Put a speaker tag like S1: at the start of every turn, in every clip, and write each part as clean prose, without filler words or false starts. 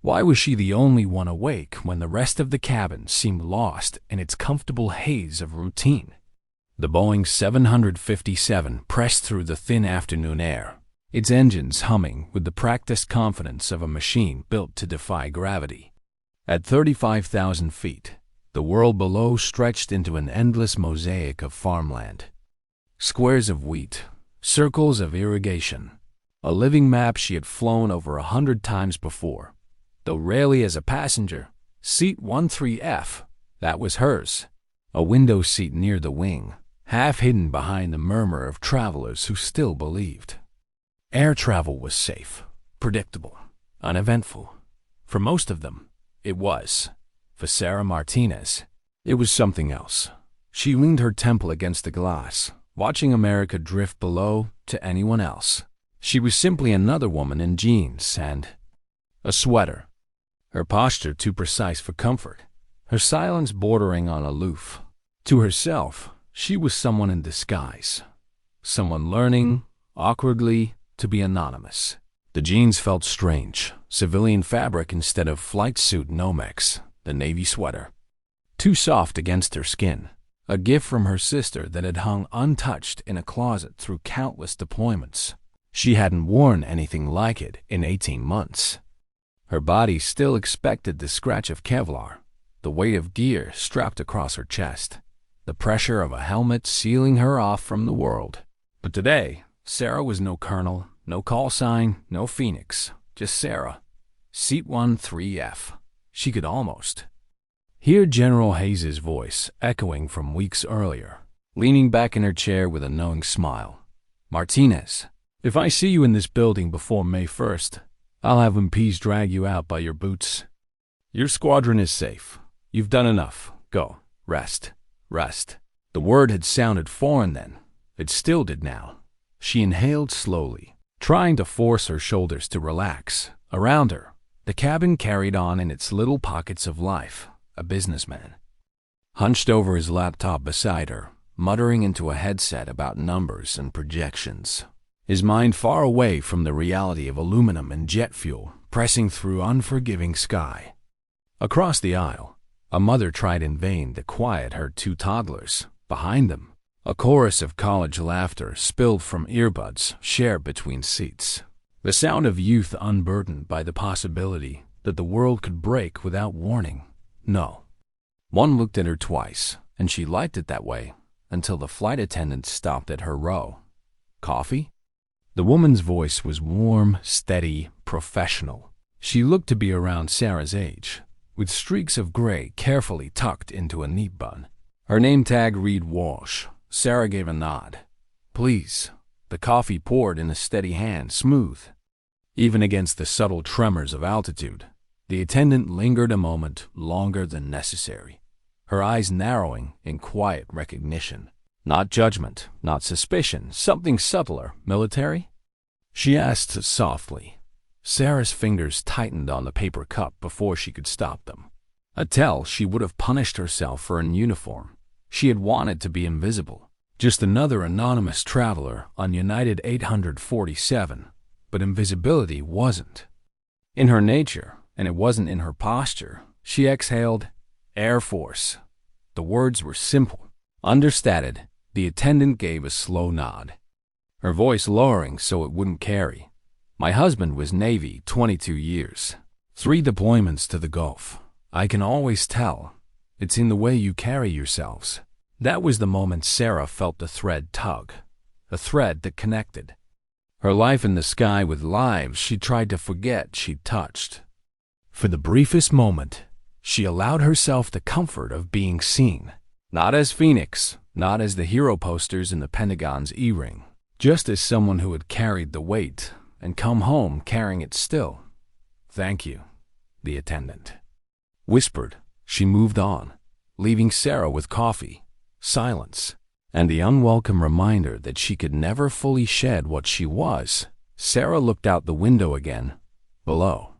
S1: Why was she the only one awake when the rest of the cabin seemed lost in its comfortable haze of routine? The Boeing 757 pressed through the thin afternoon air, its engines humming with the practiced confidence of a machine built to defy gravity. At 35,000 feet, the world below stretched into an endless mosaic of farmland. Squares of wheat, circles of irrigation, a living map she had flown over 100 times before. Though rarely as a passenger, seat 13F, that was hers. A window seat near the wing, half hidden behind the murmur of travelers who still believed. Air travel was safe, predictable, uneventful. For most of them, it was. For Sarah Martinez, it was something else. She leaned her temple against the glass, watching America drift below to anyone else. She was simply another woman in jeans and a sweater. Her posture too precise for comfort, her silence bordering on aloof. To herself, she was someone in disguise, someone learning, awkwardly, to be anonymous. The jeans felt strange, civilian fabric instead of flight suit Nomex, the navy sweater. Too soft against her skin, a gift from her sister that had hung untouched in a closet through countless deployments. She hadn't worn anything like it in 18 months. Her body still expected the scratch of Kevlar, the weight of gear strapped across her chest, the pressure of a helmet sealing her off from the world. But today, Sarah was no colonel, no call sign, no phoenix, just Sarah. Seat 13F. She could almost hear General Hayes's voice echoing from weeks earlier, leaning back in her chair with a knowing smile. Martinez, if I see you in this building before May 1st, I'll have MPs drag you out by your boots. Your squadron is safe. You've done enough. Go. Rest. Rest. The word had sounded foreign then. It still did now. She inhaled slowly, trying to force her shoulders to relax. Around her, the cabin carried on in its little pockets of life. A businessman, hunched over his laptop beside her, muttering into a headset about numbers and projections. His mind far away from the reality of aluminum and jet fuel pressing through unforgiving sky. Across the aisle, a mother tried in vain to quiet her 2 toddlers. Behind them, a chorus of college laughter spilled from earbuds shared between seats. The sound of youth unburdened by the possibility that the world could break without warning. No. One looked at her twice, and she liked it that way, until the flight attendant stopped at her row. Coffee? The woman's voice was warm, steady, professional. She looked to be around Sarah's age, with streaks of gray carefully tucked into a neat bun. Her name tag read Walsh. Sarah gave a nod. Please. The coffee poured in a steady hand, smooth. Even against the subtle tremors of altitude, the attendant lingered a moment longer than necessary, her eyes narrowing in quiet recognition. Not judgment, not suspicion, something subtler. Military? She asked softly. Sarah's fingers tightened on the paper cup before she could stop them. A tell she would have punished herself for an uniform. She had wanted to be invisible. Just another anonymous traveler on United 847. But invisibility wasn't in her nature, and it wasn't in her posture. She exhaled, Air Force. The words were simple, understated. The attendant gave a slow nod, her voice lowering so it wouldn't carry. My husband was Navy 22 years. 3 deployments to the Gulf. I can always tell. It's in the way you carry yourselves. That was the moment Sarah felt the thread tug, a thread that connected her life in the sky with lives she tried to forget she'd touched. For the briefest moment, she allowed herself the comfort of being seen, not as Phoenix, not as the hero posters in the Pentagon's E-ring, just as someone who had carried the weight and come home carrying it still. Thank you, the attendant whispered. She moved on, leaving Sarah with coffee, silence, and the unwelcome reminder that she could never fully shed what she was. Sarah looked out the window again. Below,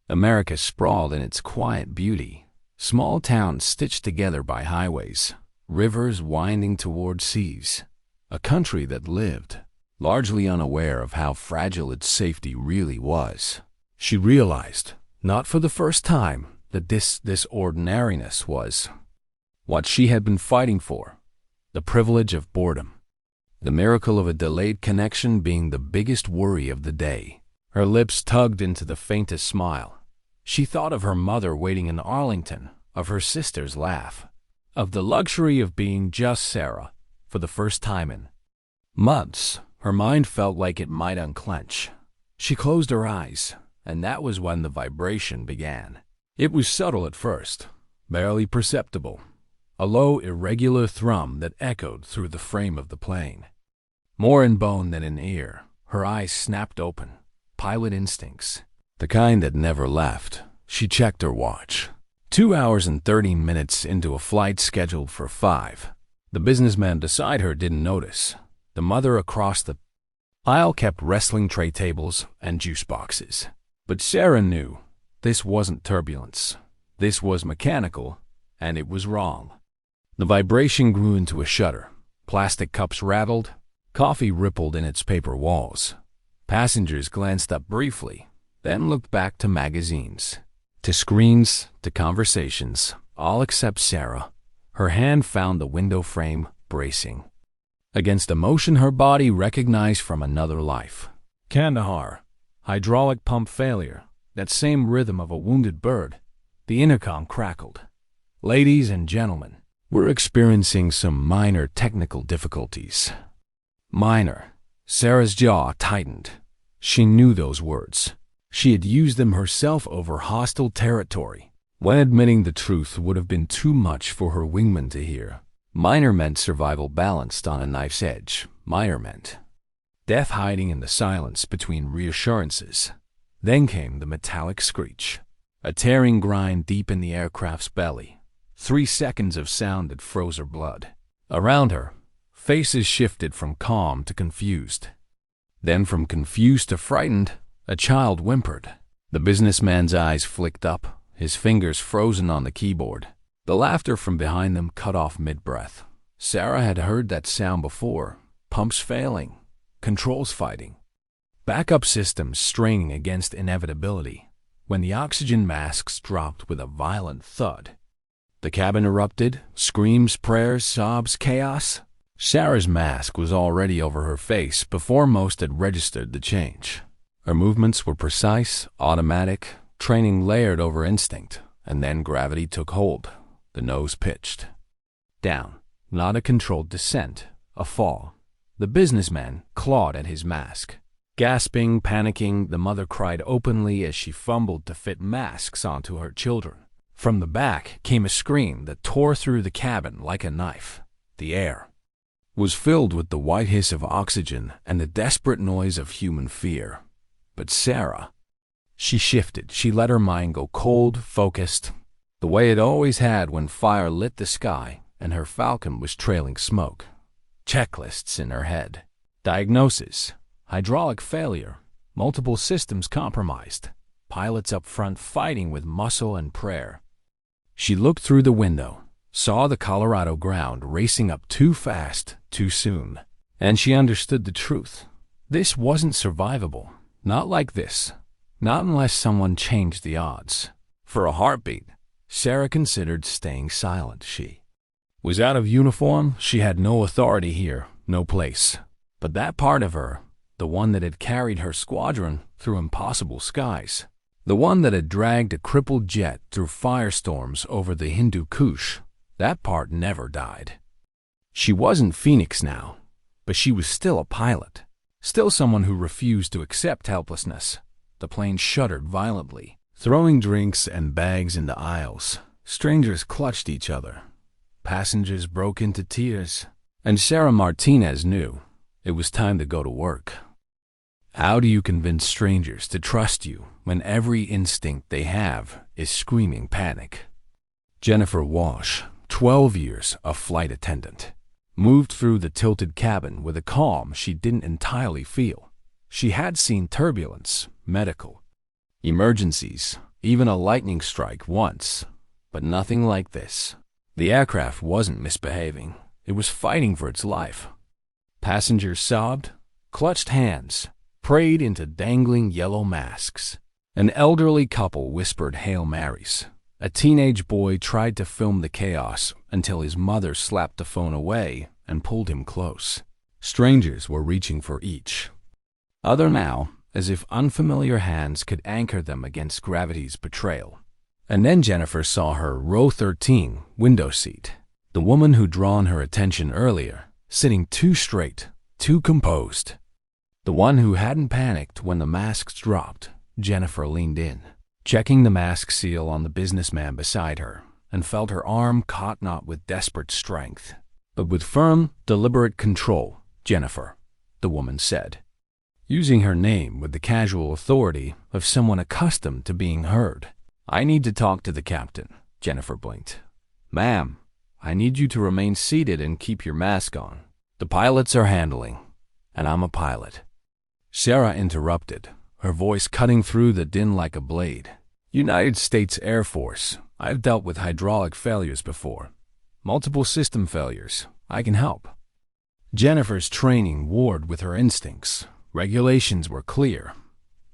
S1: America sprawled in its quiet beauty, small towns stitched together by highways, rivers winding toward seas, a country that lived, largely unaware of how fragile its safety really was. She realized Not for the first time that this ordinariness was what she had been fighting for, the privilege of boredom, the miracle of a delayed connection being the biggest worry of the day. Her lips tugged into the faintest smile. She thought of her mother waiting in Arlington, of her sister's laugh, of the luxury of being just Sarah for the first time in months. Her mind felt like it might unclench. She closed her eyes, and that was when the vibration began. It was subtle at first, barely perceptible, a low, irregular thrum that echoed through the frame of the plane. More in bone than in ear, her eyes snapped open, pilot instincts, the kind that never left. She checked her watch. 2 hours and 30 minutes into a flight scheduled for 5. The businessman beside her didn't notice. The mother across the aisle kept wrestling tray tables and juice boxes. But Sarah knew this wasn't turbulence. This was mechanical, and it was wrong. The vibration grew into a shudder. Plastic cups rattled. Coffee rippled in its paper walls. Passengers glanced up briefly, then looked back to magazines, to screens, to conversations, all except Sarah. Her hand found the window frame, bracing against a motion her body recognized from another life. Kandahar. Hydraulic pump failure. That same rhythm of a wounded bird. The intercom crackled. Ladies and gentlemen, we're experiencing some minor technical difficulties. Minor. Sarah's jaw tightened. She knew those words. She had used them herself over hostile territory, when admitting the truth would have been too much for her wingman to hear. Minor meant survival balanced on a knife's edge. Minor meant death hiding in the silence between reassurances. Then came the metallic screech, a tearing grind deep in the aircraft's belly. 3 seconds of sound that froze her blood. Around her, faces shifted from calm to confused. Then from confused to frightened, a child whimpered. The businessman's eyes flicked up, his fingers frozen on the keyboard. The laughter from behind them cut off mid-breath. Sarah had heard that sound before. Pumps failing, controls fighting, backup systems straining against inevitability. When the oxygen masks dropped with a violent thud, the cabin erupted, screams, prayers, sobs, chaos. Sarah's mask was already over her face before most had registered the change. Her movements were precise, automatic, training layered over instinct, and then gravity took hold. The nose pitched down, not a controlled descent, a fall. The businessman clawed at his mask. Gasping, panicking, the mother cried openly as she fumbled to fit masks onto her children. From the back came a scream that tore through the cabin like a knife. The air was filled with the white hiss of oxygen and the desperate noise of human fear. But Sarah, she shifted. She let her mind go cold, focused, the way it always had when fire lit the sky and her Falcon was trailing smoke. Checklists in her head. Diagnosis. Hydraulic failure. Multiple systems compromised. Pilots up front fighting with muscle and prayer. She looked through the window, saw the Colorado ground racing up too fast, too soon. And she understood the truth. This wasn't survivable. Not like this. Not unless someone changed the odds. For a heartbeat, Sarah considered staying silent. She was out of uniform. She had no authority here, no place. But that part of her, the one that had carried her squadron through impossible skies, the one that had dragged a crippled jet through firestorms over the Hindu Kush, that part never died. She wasn't Phoenix now, but she was still a pilot, still someone who refused to accept helplessness. The plane shuddered violently, throwing drinks and bags into aisles. Strangers clutched each other. Passengers broke into tears. And Sarah Martinez knew it was time to go to work. How do you convince strangers to trust you when every instinct they have is screaming panic? Jennifer Walsh, 12 years a flight attendant, moved through the tilted cabin with a calm she didn't entirely feel. She had seen turbulence, medical emergencies, even a lightning strike once, but nothing like this. The aircraft wasn't misbehaving. It was fighting for its life. Passengers sobbed, clutched hands, prayed into dangling yellow masks. An elderly couple whispered Hail Marys. A teenage boy tried to film the chaos until his mother slapped the phone away and pulled him close. Strangers were reaching for each other now, as if unfamiliar hands could anchor them against gravity's betrayal. And then Jennifer saw her row 13 window seat. The woman who'd drawn her attention earlier, sitting too straight, too composed. The one who hadn't panicked when the masks dropped. Jennifer leaned in, checking the mask seal on the businessman beside her, and felt her arm caught not with desperate strength, but with firm, deliberate control. Jennifer, the woman said, using her name with the casual authority of someone accustomed to being heard. I need to talk to the captain. Jennifer blinked. Ma'am, I need you to remain seated and keep your mask on. The pilots are handling, and I'm a pilot. Sarah interrupted, her voice cutting through the din like a blade. United States Air Force. I've dealt with hydraulic failures before. Multiple system failures. I can help. Jennifer's training warred with her instincts. Regulations were clear.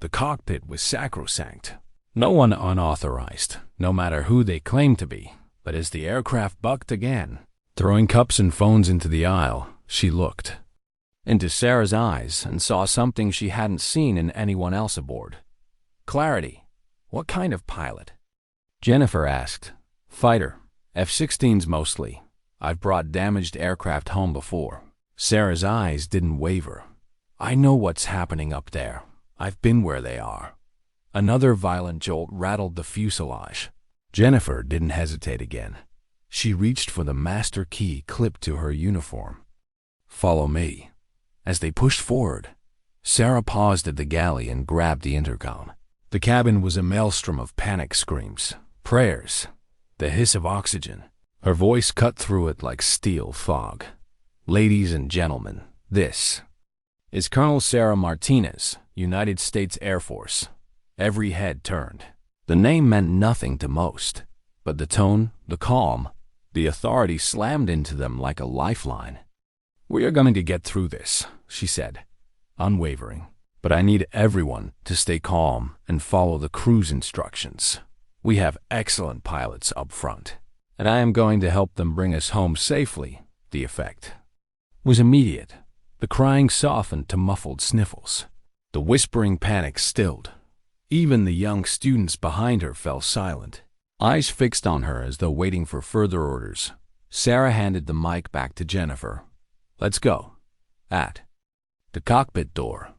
S1: The cockpit was sacrosanct. No one unauthorized, no matter who they claimed to be. But as the aircraft bucked again, throwing cups and phones into the aisle, she looked into Sarah's eyes and saw something she hadn't seen in anyone else aboard. Clarity. What kind of pilot? Jennifer asked. Fighter. F-16s mostly. I've brought damaged aircraft home before. Sarah's eyes didn't waver. I know what's happening up there. I've been where they are. Another violent jolt rattled the fuselage. Jennifer didn't hesitate again. She reached for the master key clipped to her uniform. Follow me. As they pushed forward, Sarah paused at the galley and grabbed the intercom. The cabin was a maelstrom of panic screams, prayers, the hiss of oxygen. Her voice cut through it like steel fog. Ladies and gentlemen, this is Colonel Sarah Martinez, United States Air Force. Every head turned. The name meant nothing to most, but the tone, the calm, the authority slammed into them like a lifeline. We are going to get through this, she said, unwavering. But I need everyone to stay calm and follow the crew's instructions. We have excellent pilots up front, and I am going to help them bring us home safely. The effect was immediate. The crying softened to muffled sniffles. The whispering panic stilled. Even the young students behind her fell silent, eyes fixed on her as though waiting for further orders. Sarah handed the mic back to Jennifer. Let's go. At the cockpit door.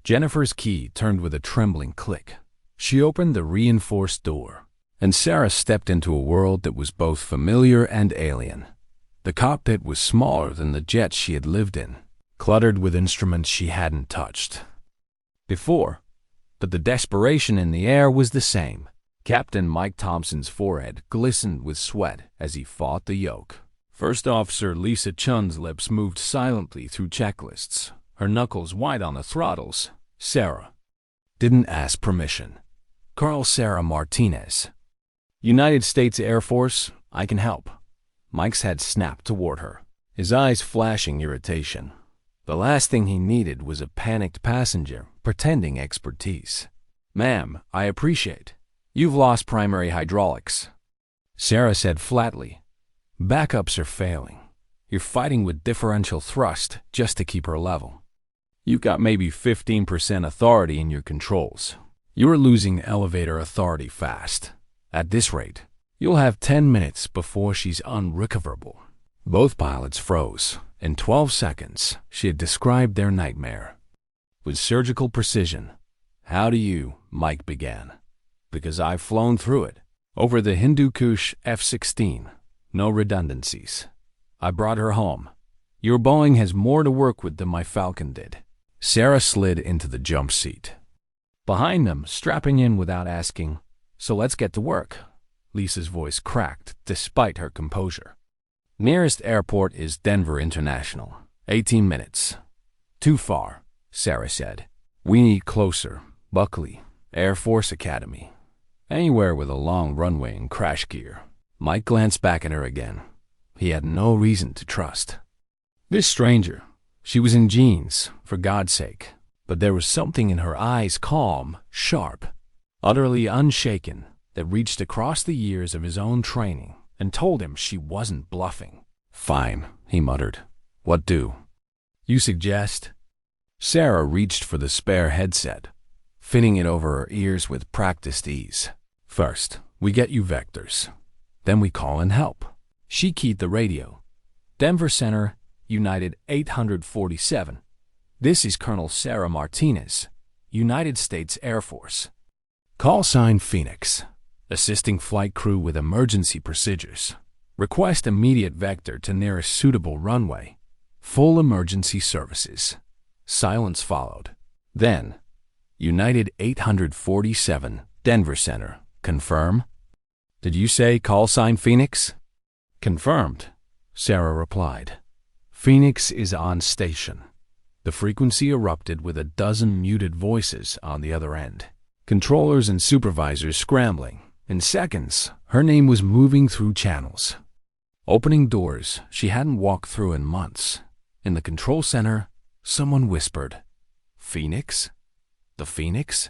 S1: Jennifer's key turned with a trembling click. She opened the reinforced door, and Sarah stepped into a world that was both familiar and alien. The cockpit was smaller than the jets she had lived in, cluttered with instruments she hadn't touched before, but the desperation in the air was the same. Captain Mike Thompson's forehead glistened with sweat as he fought the yoke. First Officer Lisa Chun's lips moved silently through checklists, her knuckles wide on the throttles. Sarah didn't ask permission. Colonel Sarah Martinez. United States Air Force, I can help. Mike's head snapped toward her, his eyes flashing irritation. The last thing he needed was a panicked passenger pretending expertise. Ma'am, I appreciate. You've lost primary hydraulics. Sarah said flatly. Backups are failing. You're fighting with differential thrust just to keep her level. You've got maybe 15% authority in your controls. You're losing elevator authority fast. At this rate, you'll have 10 minutes before she's unrecoverable. Both pilots froze. In 12 seconds, she had described their nightmare. With surgical precision. How do you, Mike began. Because I've flown through it. Over the Hindu Kush F-16. No redundancies. I brought her home. Your Boeing has more to work with than my Falcon did. Sarah slid into the jump seat. Behind them, strapping in without asking, so let's get to work. Lisa's voice cracked despite her composure. Nearest airport is Denver International. 18 minutes. Too far, Sarah said. We need closer. Buckley, Air Force Academy. Anywhere with a long runway and crash gear. Mike glanced back at her again. He had no reason to trust this stranger. She was in jeans, for God's sake, but there was something in her eyes calm, sharp, utterly unshaken, that reached across the years of his own training and told him she wasn't bluffing. "Fine," he muttered. "What do you suggest?" Sarah reached for the spare headset, fitting it over her ears with practiced ease. "First, we get you vectors. Then we call in help." She keyed the radio. "Denver Center, United 847. This is Colonel Sarah Martinez, United States Air Force. Call sign Phoenix. Assisting flight crew with emergency procedures. Request immediate vector to nearest suitable runway. Full emergency services." Silence followed. Then, "United 847, Denver Center. Confirm?" "Did you say call sign Phoenix?" "Confirmed," Sarah replied. "Phoenix is on station." The frequency erupted with a dozen muted voices on the other end. Controllers and supervisors scrambling. In seconds, her name was moving through channels, opening doors she hadn't walked through in months. In the control center, someone whispered, "Phoenix? The Phoenix?"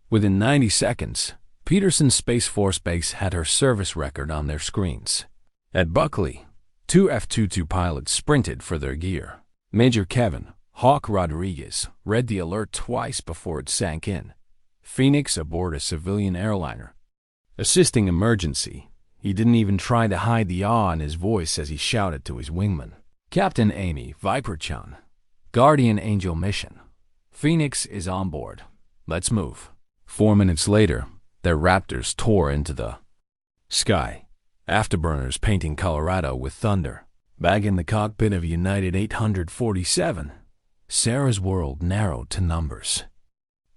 S1: Within 90 seconds, Peterson Space Force Base had her service record on their screens. At Buckley, 2 F-22 pilots sprinted for their gear. Major Kevin "Hawk" Rodriguez read the alert twice before it sank in. Phoenix aboard a civilian airliner. Assisting emergency. He didn't even try to hide the awe in his voice as he shouted to his wingman. "Captain Amy Viperchan. Guardian Angel mission. Phoenix is on board. Let's move." 4 minutes later, their Raptors tore into the sky. Afterburners painting Colorado with thunder. Back in the cockpit of United 847, Sarah's world narrowed to numbers.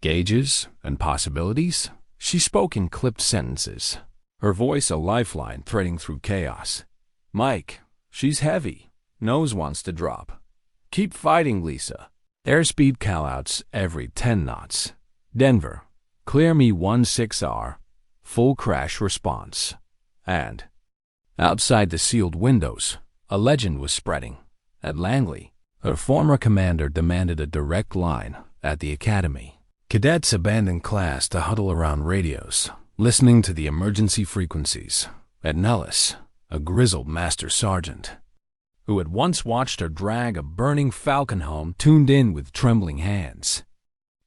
S1: Gauges and possibilities? She spoke in clipped sentences, her voice a lifeline threading through chaos. "Mike, she's heavy. Nose wants to drop. Keep fighting, Lisa. Airspeed callouts every 10 knots. Denver, clear me 16R. Full crash response." And outside the sealed windows, a legend was spreading. At Langley, her former commander demanded a direct line at the academy. Cadets abandoned class to huddle around radios, listening to the emergency frequencies. At Nellis, a grizzled master sergeant, who had once watched her drag a burning Falcon home, tuned in with trembling hands.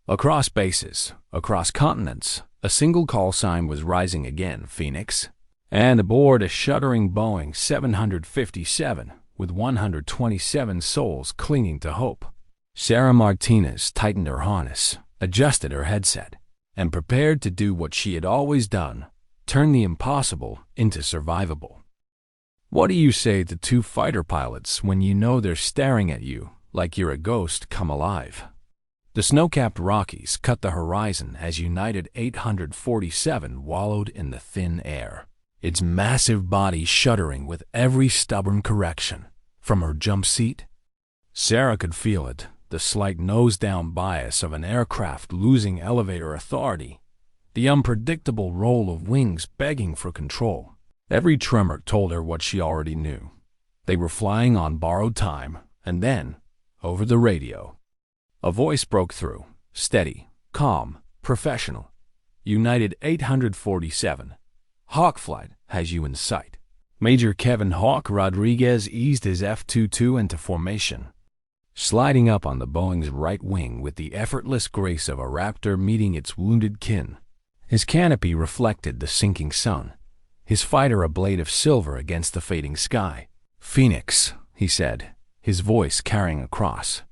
S1: Across bases, across continents, a single call sign was rising again, "Phoenix." And aboard a shuddering Boeing 757, with 127 souls clinging to hope, Sarah Martinez tightened her harness, adjusted her headset, and prepared to do what she had always done, turn the impossible into survivable. What do you say to 2 fighter pilots when you know they're staring at you like you're a ghost come alive? The snow-capped Rockies cut the horizon as United 847 wallowed in the thin air, its massive body shuddering with every stubborn correction. From her jump seat, Sarah could feel it, the slight nose-down bias of an aircraft losing elevator authority, the unpredictable roll of wings begging for control. Every tremor told her what she already knew. They were flying on borrowed time, and then, over the radio, a voice broke through, steady, calm, professional. "United 847. Hawk flight has you in sight." Major Kevin "Hawk" Rodriguez eased his F-22 into formation, sliding up on the Boeing's right wing with the effortless grace of a raptor meeting its wounded kin. His canopy reflected the sinking sun, his fighter a blade of silver against the fading sky. "Phoenix," he said, his voice carrying across.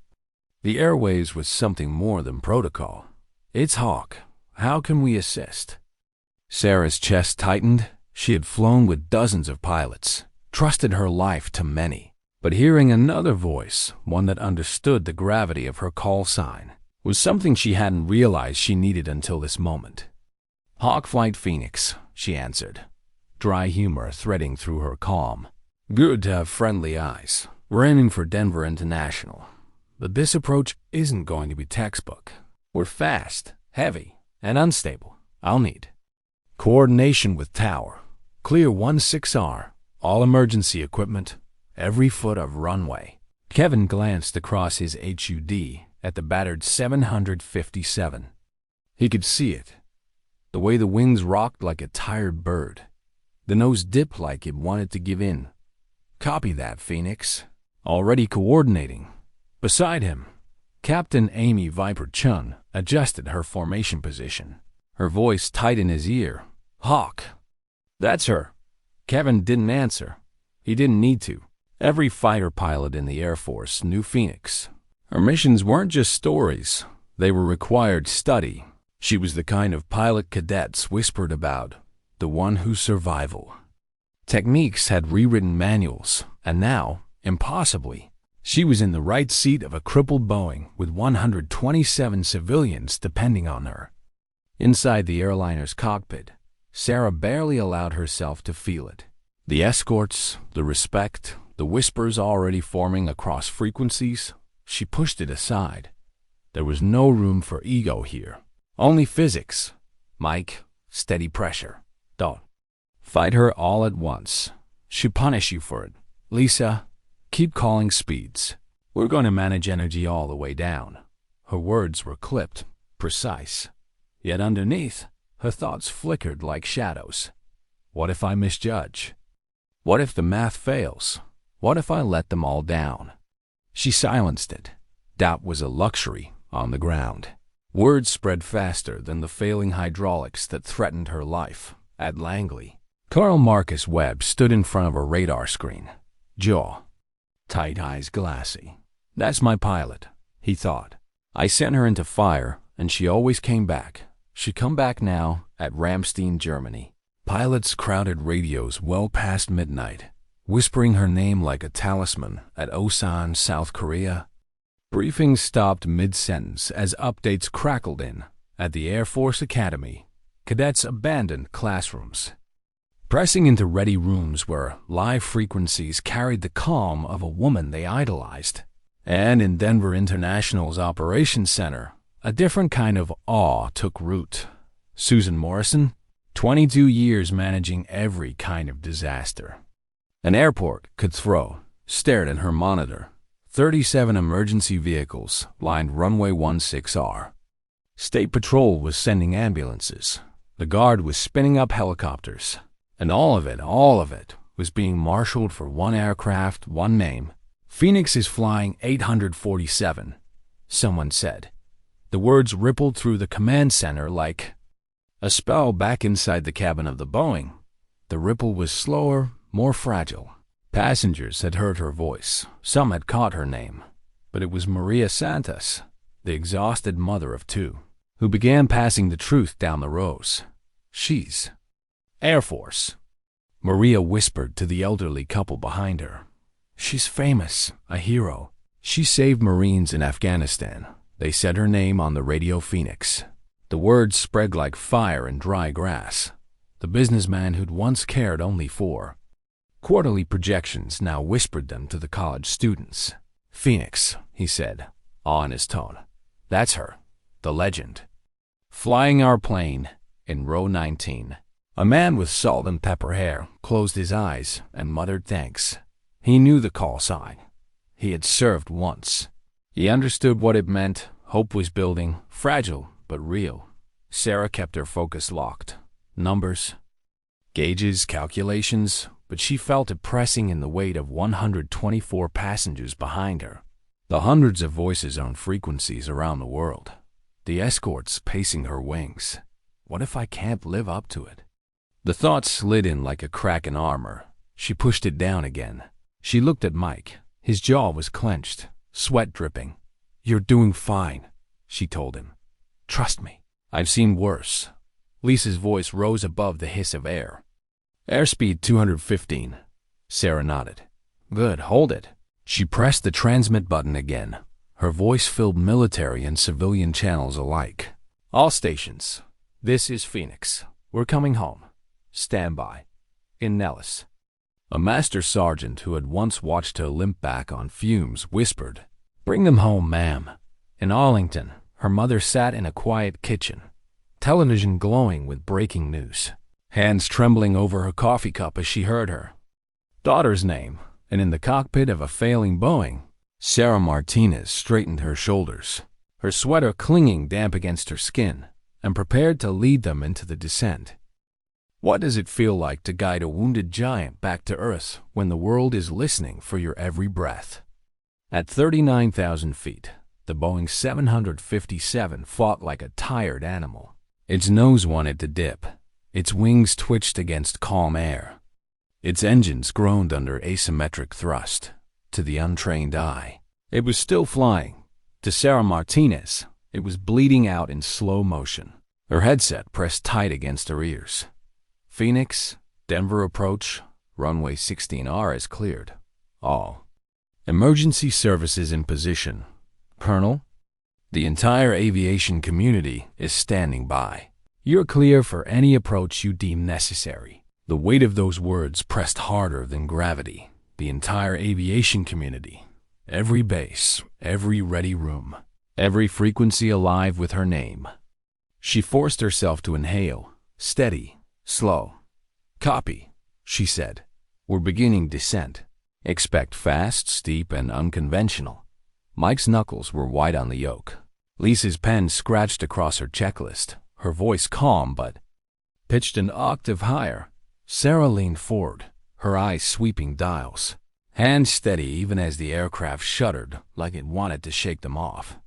S1: The airwaves was something more than protocol. "It's Hawk. How can we assist?" Sarah's chest tightened. She had flown with dozens of pilots, trusted her life to many. But hearing another voice, one that understood the gravity of her call sign, was something she hadn't realized she needed until this moment. "Hawk Flight Phoenix," she answered, dry humor threading through her calm. "Good to have friendly eyes. We're aiming for Denver International. But this approach isn't going to be textbook. We're fast, heavy, and unstable. I'll need coordination with tower. Clear 16R. All emergency equipment. Every foot of runway." Kevin glanced across his HUD at the battered 757. He could see it. The way the wings rocked like a tired bird. The nose dipped like it wanted to give in. Copy that, Phoenix. Already coordinating. Beside him, Captain Amy Viper Chun adjusted her formation position. Her voice tight in his ear. Hawk. That's her. Kevin didn't answer. He didn't need to. Every fighter pilot in the Air Force knew Phoenix. Her missions weren't just stories. They were required study. She was the kind of pilot cadets whispered about, the one whose survival. Techniques had rewritten manuals, and now, impossibly, she was in the right seat of a crippled Boeing with 127 civilians depending on her. Inside the airliner's cockpit, Sarah barely allowed herself to feel it. The escorts, the respect, the whispers already forming across frequencies, she pushed it aside. There was no room for ego here. Only physics. Mike, steady pressure. Don't fight her all at once. She'll punish you for it. Lisa, keep calling speeds. We're going to manage energy all the way down. Her words were clipped, precise. Yet underneath, her thoughts flickered like shadows. What if I misjudge? What if the math fails? What if I let them all down? She silenced it. Doubt was a luxury on the ground. Words spread faster than the failing hydraulics that threatened her life. At Langley, Carl Marcus Webb stood in front of a radar screen. Jaw, tight eyes glassy. That's my pilot, he thought. I sent her into fire, and she always came back. She'd come back now at Ramstein, Germany. Pilots crowded radios well past midnight, whispering her name like a talisman at Osan, South Korea. Briefings stopped mid-sentence as updates crackled in. At the Air Force Academy, cadets abandoned classrooms, pressing into ready rooms where live frequencies carried the calm of a woman they idolized. And in Denver International's Operations Center, a different kind of awe took root. Susan Morrison, 22 years managing every kind of disaster. An airport could throw, stared at her monitor. 37 emergency vehicles lined runway 16R. State Patrol was sending ambulances. The Guard was spinning up helicopters. And all of it was being marshaled for one aircraft, one name. Phoenix is flying 847, someone said. The words rippled through the command center like a spell back inside the cabin of the Boeing. The ripple was slower, more fragile. Passengers had heard her voice. Some had caught her name. But it was Maria Santos, the exhausted mother of two, who began passing the truth down the rows. She's Air Force. Maria whispered to the elderly couple behind her. She's famous, a hero. She saved Marines in Afghanistan. They said her name on the radio Phoenix. The words spread like fire in dry grass. The businessman who'd once cared only for quarterly projections now whispered them to the college students. Phoenix, he said, awe in his tone. That's her, the legend. Flying our plane in row 19. A man with salt and pepper hair closed his eyes and muttered thanks. He knew the call sign. He had served once. He understood what it meant. Hope was building, fragile but real. Sarah kept her focus locked. Numbers, gauges, calculations, but she felt it pressing in the weight of 124 passengers behind her. The hundreds of voices on frequencies around the world. The escorts pacing her wings. What if I can't live up to it? The thought slid in like a crack in armor. She pushed it down again. She looked at Mike. His jaw was clenched, sweat dripping. You're doing fine, she told him. Trust me. I've seen worse. Lisa's voice rose above the hiss of air. Airspeed 215. Sarah nodded. Good, hold it. She pressed the transmit button again. Her voice filled military and civilian channels alike. All stations. This is Phoenix. We're coming home. Stand by. In Nellis. A master sergeant who had once watched her limp back on fumes whispered, Bring them home, ma'am. In Arlington, her mother sat in a quiet kitchen, television glowing with breaking news, hands trembling over her coffee cup as she heard her daughter's name, and in the cockpit of a failing Boeing, Sarah Martinez straightened her shoulders, her sweater clinging damp against her skin. and prepared to lead them into the descent. What does it feel like to guide a wounded giant back to Earth when the world is listening for your every breath? At 39,000 feet, the Boeing 757 fought like a tired animal. Its nose wanted to dip. Its wings twitched against calm air. Its engines groaned under asymmetric thrust. To the untrained eye, it was still flying. To Sarah Martinez, it was bleeding out in slow motion. Her headset pressed tight against her ears. Phoenix, Denver approach, runway 16R is cleared. All. Emergency services in position. Colonel, the entire aviation community is standing by. You're clear for any approach you deem necessary. The weight of those words pressed harder than gravity. The entire aviation community. Every base, every ready room, every frequency alive with her name. She forced herself to inhale. Steady, slow. Copy, she said. We're beginning descent. Expect fast, steep, and unconventional. Mike's knuckles were white on the yoke. Lisa's pen scratched across her checklist, her voice calm but pitched an octave higher. Sarah leaned forward, her eyes sweeping dials. Hands steady even as the aircraft shuddered like it wanted to shake them off.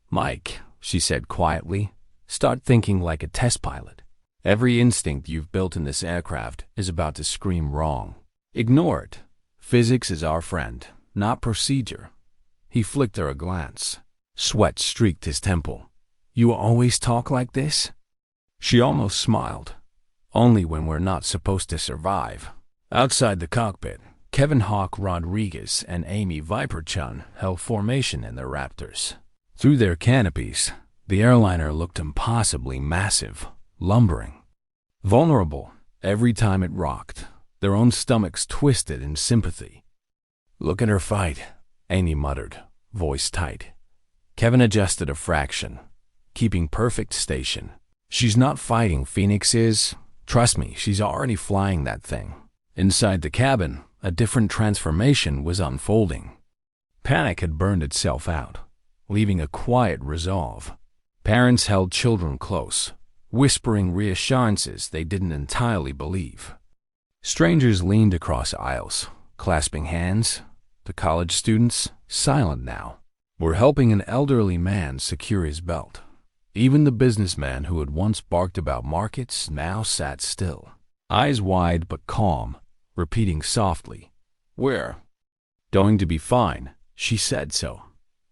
S1: Mike, she said quietly, start thinking like a test pilot. Every instinct you've built in this aircraft is about to scream wrong. Ignore it. Physics is our friend, not procedure. He flicked her a glance. Sweat streaked his temple. You always talk like this? She almost smiled. Only when we're not supposed to survive. Outside the cockpit, Kevin Hawk Rodriguez and Amy Viper-Chun held formation in their Raptors. Through their canopies, the airliner looked impossibly massive, lumbering. Vulnerable, every time it rocked, their own stomachs twisted in sympathy. Look at her fight, Amy muttered, voice tight. Kevin adjusted a fraction, keeping perfect station. She's not fighting, Phoenix is. Trust me, she's already flying that thing. Inside the cabin, a different transformation was unfolding. Panic had burned itself out, leaving a quiet resolve. Parents held children close, whispering reassurances they didn't entirely believe. Strangers leaned across aisles, clasping hands. The college students, silent now, were helping an elderly man secure his belt. Even the businessman who had once barked about markets now sat still, eyes wide but calm, repeating softly, "We're going to be fine," she said so.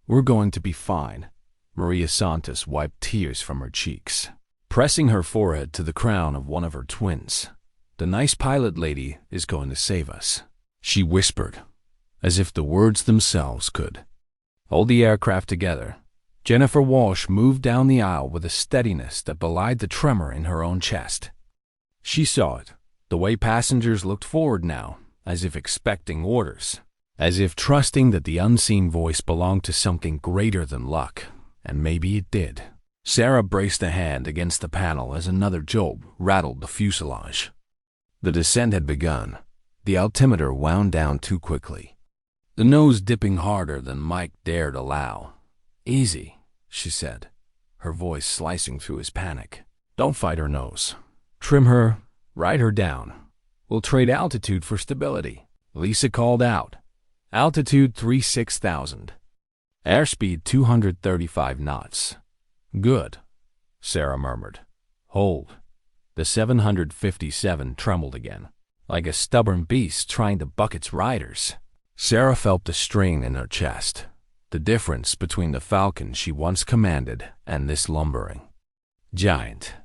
S1: "We're going to be fine." Maria Santos wiped tears from her cheeks, pressing her forehead to the crown of one of her twins. "The nice pilot lady is going to save us," she whispered, as if the words themselves could hold the aircraft together. Jennifer Walsh moved down the aisle with a steadiness that belied the tremor in her own chest. She saw it, the way passengers looked forward now, as if expecting orders, as if trusting that the unseen voice belonged to something greater than luck, and maybe it did. Sarah braced a hand against the panel as another jolt rattled the fuselage. The descent had begun. The altimeter wound down too quickly, the nose dipping harder than Mike dared allow. "Easy," she said, her voice slicing through his panic. "Don't fight her nose. Trim her, ride her down. We'll trade altitude for stability." Lisa called out. "Altitude 36,000. Airspeed 235 knots. "Good," Sarah murmured. "Hold." The 757 trembled again, like a stubborn beast trying to buck its riders. Sarah felt the strain in her chest, the difference between the Falcon she once commanded and this lumbering giant.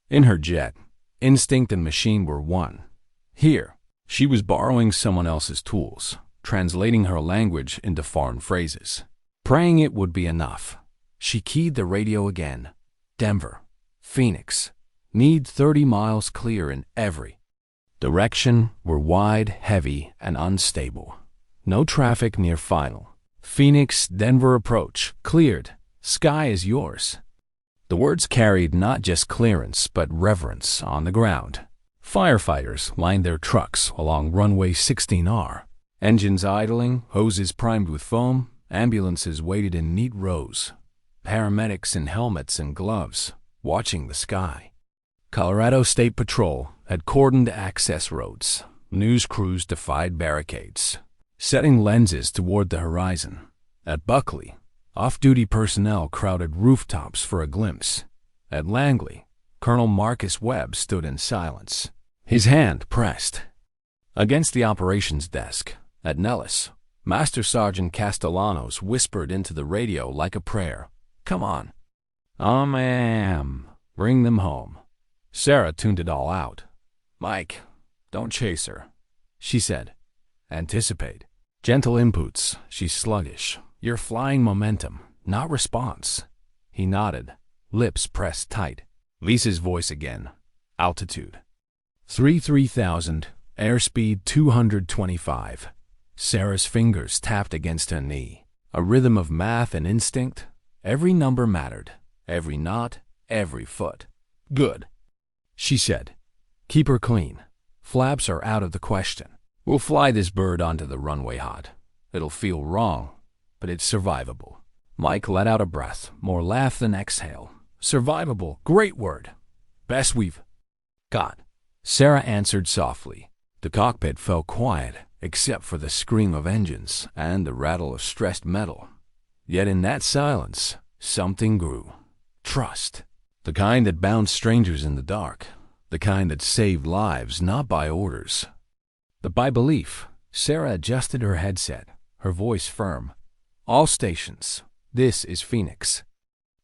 S1: In her jet, instinct and machine were one. Here, she was borrowing someone else's tools, translating her language into foreign phrases. Praying it would be enough. She keyed the radio again. "Denver, Phoenix, need 30 miles clear in every direction. We're wide, heavy, and unstable. No traffic near final. Phoenix, Denver approach, cleared. Sky is yours." The words carried not just clearance but reverence on the ground. Firefighters lined their trucks along runway 16R. Engines idling, hoses primed with foam, ambulances waited in neat rows. Paramedics in helmets and gloves, watching the sky. Colorado State Patrol had cordoned access roads. News crews defied barricades, setting lenses toward the horizon. At Buckley, off-duty personnel crowded rooftops for a glimpse. At Langley, Colonel Marcus Webb stood in silence, his hand pressed against the operations desk. At Nellis, Master Sergeant Castellanos whispered into the radio like a prayer. "Come on. Ma'am. Bring them home." Sarah tuned it all out. "Mike, don't chase her," she said. "Anticipate. Gentle inputs. She's sluggish. You're flying momentum, not response." He nodded, lips pressed tight. Lisa's voice again. Altitude. 33,000, airspeed 225. Sarah's fingers tapped against her knee. A rhythm of math and instinct. Every number mattered. Every knot, every foot. "Good," she said. "Keep her clean. Flaps are out of the question. We'll fly this bird onto the runway hot. It'll feel wrong, but it's survivable." Mike let out a breath, more laugh than exhale. "Survivable, great word. Best we've got." Sarah answered softly. The cockpit fell quiet, except for the scream of engines and the rattle of stressed metal. Yet in that silence, something grew. Trust. The kind that bound strangers in the dark. The kind that saved lives not by orders, but by belief. Sarah adjusted her headset, her voice firm. "All stations, this is Phoenix.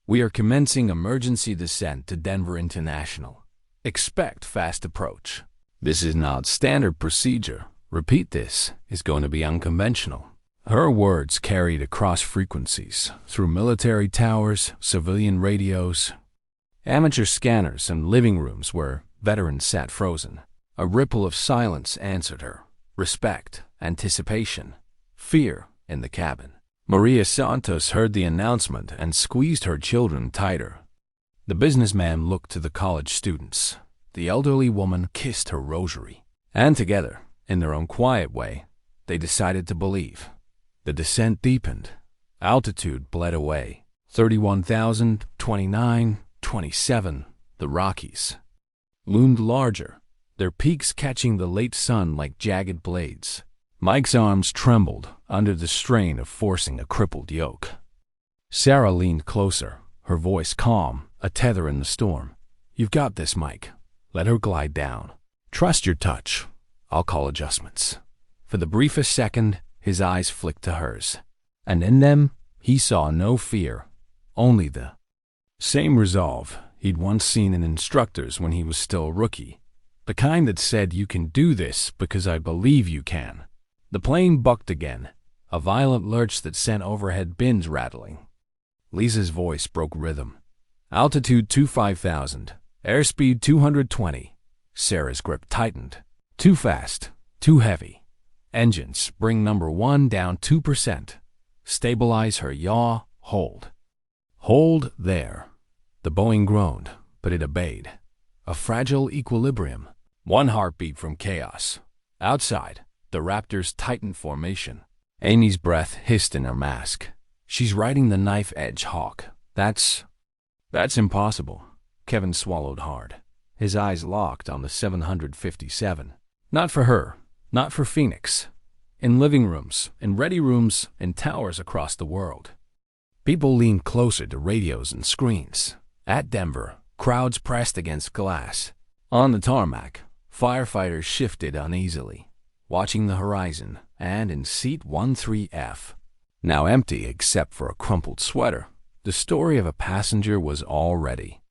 S1: We are commencing emergency descent to Denver International. Expect fast approach. This is not standard procedure. Repeat, this is going to be unconventional." Her words carried across frequencies, through military towers, civilian radios, amateur scanners, and living rooms where veterans sat frozen. A ripple of silence answered her. Respect, anticipation, fear in the cabin. Maria Santos heard the announcement and squeezed her children tighter. The businessman looked to the college students. The elderly woman kissed her rosary. And together, in their own quiet way, they decided to believe. The descent deepened. Altitude bled away. 31,000, 29, 27. The Rockies loomed larger, their peaks catching the late sun like jagged blades. Mike's arms trembled under the strain of forcing a crippled yoke. Sarah leaned closer, her voice calm, a tether in the storm. "You've got this, Mike. Let her glide down. Trust your touch. I'll call adjustments." For the briefest second, his eyes flicked to hers, and in them he saw no fear, only the same resolve he'd once seen in instructors when he was still a rookie. The kind that said, "You can do this because I believe you can." The plane bucked again, a violent lurch that sent overhead bins rattling. Lisa's voice broke rhythm. "Altitude 25,000, airspeed 220. Sarah's grip tightened. "Too fast, too heavy. Engines, bring number 1 down 2%. Stabilize her yaw, hold." Hold there. The Boeing groaned, but it obeyed. A fragile equilibrium. One heartbeat from chaos. Outside, the Raptors tightened formation. Amy's breath hissed in her mask. "She's riding the knife-edge hawk. That's impossible." Kevin swallowed hard. His eyes locked on the 757. Not for her. Not for Phoenix. In living rooms, in ready rooms, in towers across the world. People leaned closer to radios and screens. At Denver, crowds pressed against glass. On the tarmac, firefighters shifted uneasily, watching the horizon, and in seat 13F, now empty except for a crumpled sweater, the story of a passenger was already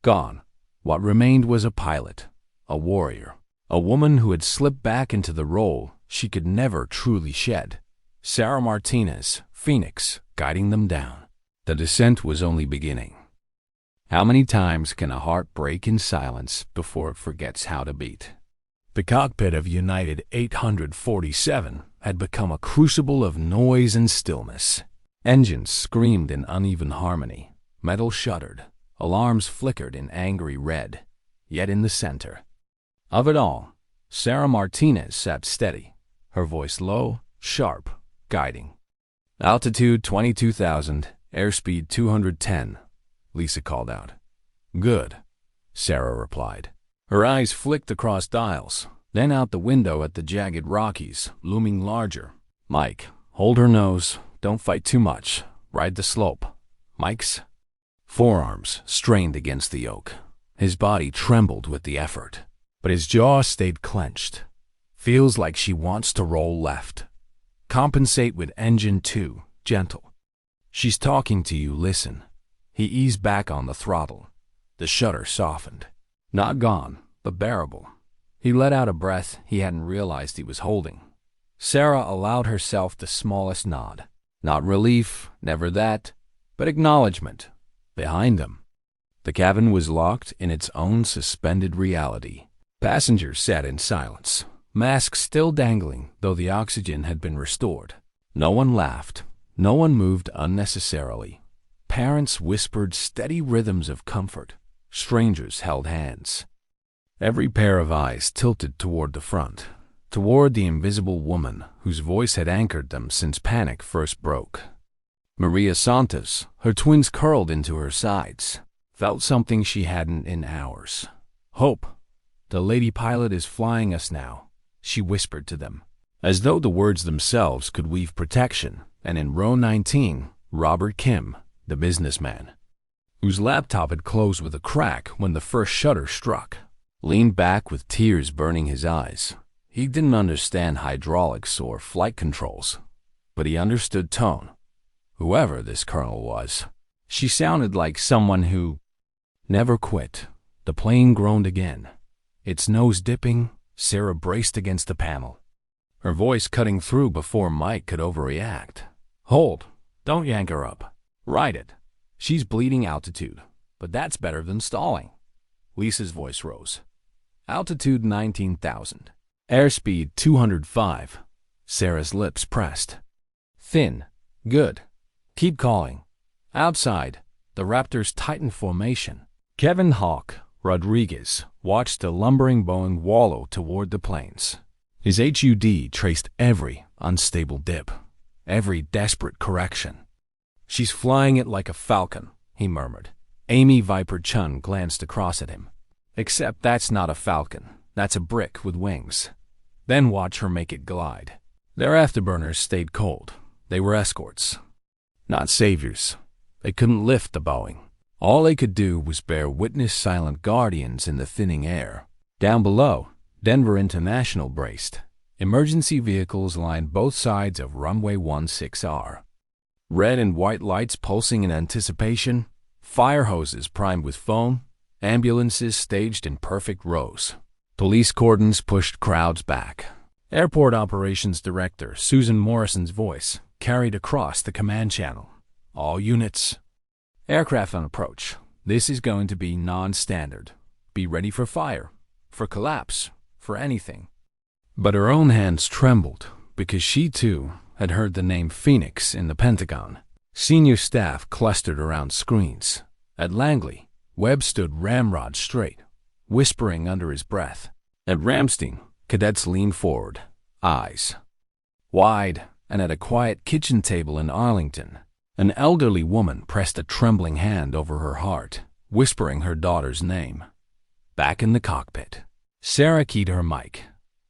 S1: gone. What remained was a pilot, a warrior, a woman who had slipped back into the role she could never truly shed. Sarah Martinez, Phoenix, guiding them down. The descent was only beginning. How many times can a heart break in silence before it forgets how to beat? The cockpit of United 847 had become a crucible of noise and stillness. Engines screamed in uneven harmony. Metal shuddered. Alarms flickered in angry red. Yet in the center of it all, Sarah Martinez sat steady, her voice low, sharp, guiding. "Altitude 22,000, airspeed 210, Lisa called out. Good, Sarah replied. Her eyes flicked across dials, then out the window at the jagged Rockies, looming larger. Mike, hold her nose. Don't fight too much. Ride the slope. Mike's forearms strained against the yoke. His body trembled with the effort, but his jaw stayed clenched. Feels like she wants to roll left. Compensate with engine 2, gentle. She's talking to you, listen. He eased back on the throttle. The shudder softened. Not gone, but bearable. He let out a breath he hadn't realized he was holding. Sarah allowed herself the smallest nod. Not relief, never that, but acknowledgement. Behind him. The cabin was locked in its own suspended reality. Passengers sat in silence, masks still dangling, though the oxygen had been restored. No one laughed. No one moved unnecessarily. Parents whispered steady rhythms of comfort. Strangers held hands. Every pair of eyes tilted toward the front, toward the invisible woman whose voice had anchored them since panic first broke. Maria Santos, her twins curled into her sides, felt something she hadn't in hours. Hope. The lady pilot is flying us now, she whispered to them, as though the words themselves could weave protection. And in row 19, Robert Kim, the businessman, whose laptop had closed with a crack when the first shutter struck, leaned back with tears burning his eyes. He didn't understand hydraulics or flight controls, but he understood tone. Whoever this colonel was, she sounded like someone who never quit. The plane groaned again. Its nose dipping, Sarah braced against the panel, her voice cutting through before Mike could overreact. Hold. Don't yank her up. Ride it. She's bleeding altitude, but that's better than stalling. Lisa's voice rose. Altitude 19,000. Airspeed 205. Sarah's lips pressed. Thin. Good. Keep calling. Outside, the Raptors tightened formation. Kevin Hawk Rodriguez watched the lumbering Boeing wallow toward the plains. His HUD traced every unstable dip, every desperate correction. She's flying it like a falcon, he murmured. Amy Viper Chun glanced across at him. Except that's not a falcon. That's a brick with wings. Then watch her make it glide. Their afterburners stayed cold. They were escorts, not saviors. They couldn't lift the Boeing. All they could do was bear witness silent guardians in the thinning air. Down below, Denver International braced. Emergency vehicles lined both sides of runway 16R. Red and white lights pulsing in anticipation, fire hoses primed with foam, ambulances staged in perfect rows. Police cordons pushed crowds back. Airport Operations Director Susan Morrison's voice carried across the command channel. All units. Aircraft on approach. This is going to be non-standard. Be ready for fire, for collapse, for anything. But her own hands trembled because she, too, had heard the name Phoenix in the Pentagon. Senior staff clustered around screens. At Langley, Webb stood ramrod straight, whispering under his breath. At Ramstein, cadets leaned forward, eyes wide, and at a quiet kitchen table in Arlington, an elderly woman pressed a trembling hand over her heart, whispering her daughter's name. Back in the cockpit, Sarah keyed her mic.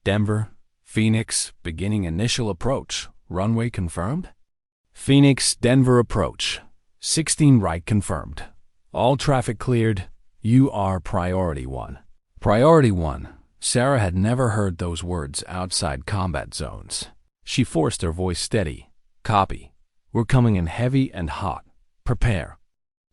S1: Denver, Phoenix, beginning initial approach. Runway confirmed? Phoenix, Denver approach. 16 right confirmed. All traffic cleared. You are Priority 1. Priority 1. Sarah had never heard those words outside combat zones. She forced her voice steady. Copy. We're coming in heavy and hot. Prepare.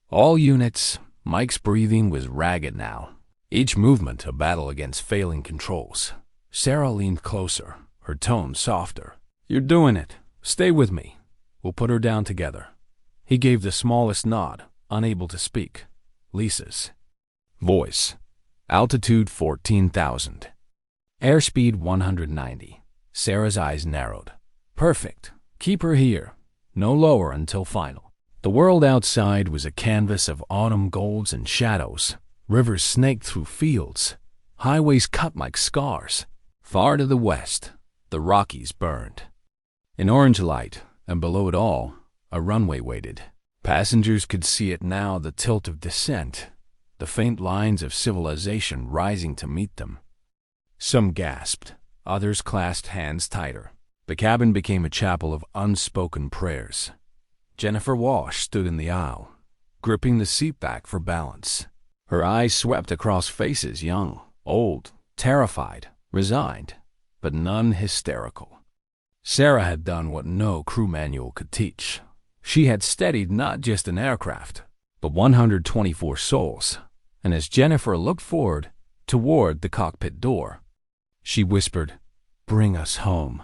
S1: All units. Mike's breathing was ragged now. Each movement a battle against failing controls. Sarah leaned closer, her tone softer. You're doing it. Stay with me. We'll put her down together. He gave the smallest nod, unable to speak. Lisa's voice. Altitude 14,000. Airspeed 190. Sarah's eyes narrowed. Perfect. Keep her here. No lower until final. The world outside was a canvas of autumn golds and shadows. Rivers snaked through fields. Highways cut like scars. Far to the west, the Rockies burned. In orange light, and below it all, a runway waited. Passengers could see it now, the tilt of descent. the faint lines of civilization rising to meet them. Some gasped, others clasped hands tighter. The cabin became a chapel of unspoken prayers. Jennifer Walsh stood in the aisle, gripping the seat back for balance. Her eyes swept across faces young, old, terrified, resigned, but none hysterical. Sarah had done what no crew manual could teach. She had steadied not just an aircraft, but 124 souls, and as Jennifer looked forward toward the cockpit door, she whispered, "Bring us home."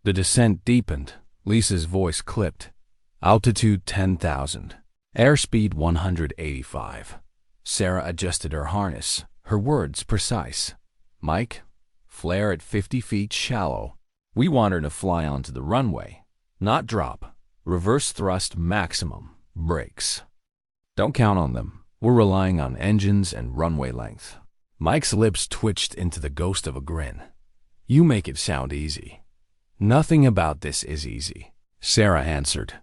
S1: The descent deepened. Lisa's voice clipped. Altitude 10,000. Airspeed 185. Sarah adjusted her harness, her words precise. "Mike, flare at 50 feet shallow. We want her to fly onto the runway, not drop. Reverse thrust maximum. Brakes. Don't count on them. We're relying on engines and runway length." Mike's lips twitched into the ghost of a grin. "You make it sound easy." "Nothing about this is easy," Sarah answered.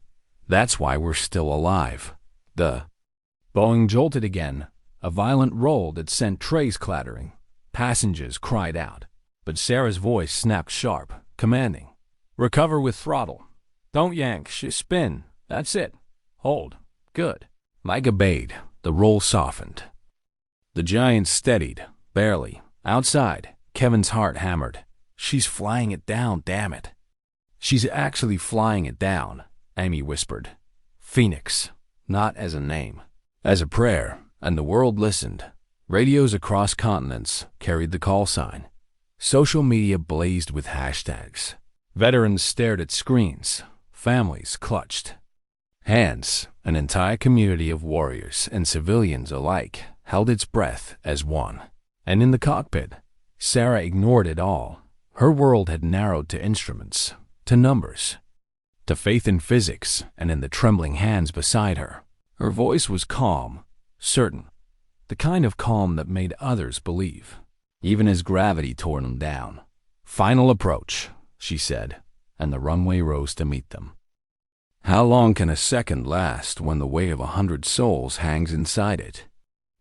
S1: "That's why we're still alive." The Boeing jolted again, a violent roll that sent trays clattering. Passengers cried out, but Sarah's voice snapped sharp, commanding, "Recover with throttle. Don't yank, spin. That's it. Hold. Good." Mike obeyed. The roll softened. The giant steadied, barely. Outside, Kevin's heart hammered. "She's flying it down, damn it." "She's actually flying it down," Amy whispered. "Phoenix, not as a name, as a prayer," and the world listened. Radios across continents carried the call sign. Social media blazed with hashtags. Veterans stared at screens. Families clutched hands. An entire community of warriors and civilians alike held its breath as one. And in the cockpit, Sarah ignored it all. Her world had narrowed to instruments, to numbers, to faith in physics and in the trembling hands beside her. Her voice was calm, certain, the kind of calm that made others believe, even as gravity tore them down. "Final approach," she said, and the runway rose to meet them. How long can a second last when the weight of 100 souls hangs inside it?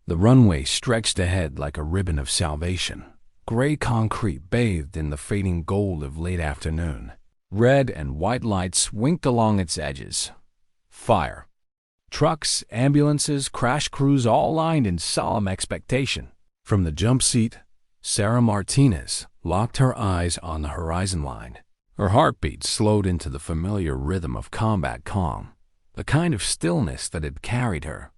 S1: The runway stretched ahead like a ribbon of salvation. Gray concrete bathed in the fading gold of late afternoon. Red and white lights winked along its edges. Fire. Trucks, ambulances, crash crews all lined in solemn expectation. From the jump seat, Sarah Martinez locked her eyes on the horizon line. Her heartbeat slowed into the familiar rhythm of combat calm, the kind of stillness that had carried her.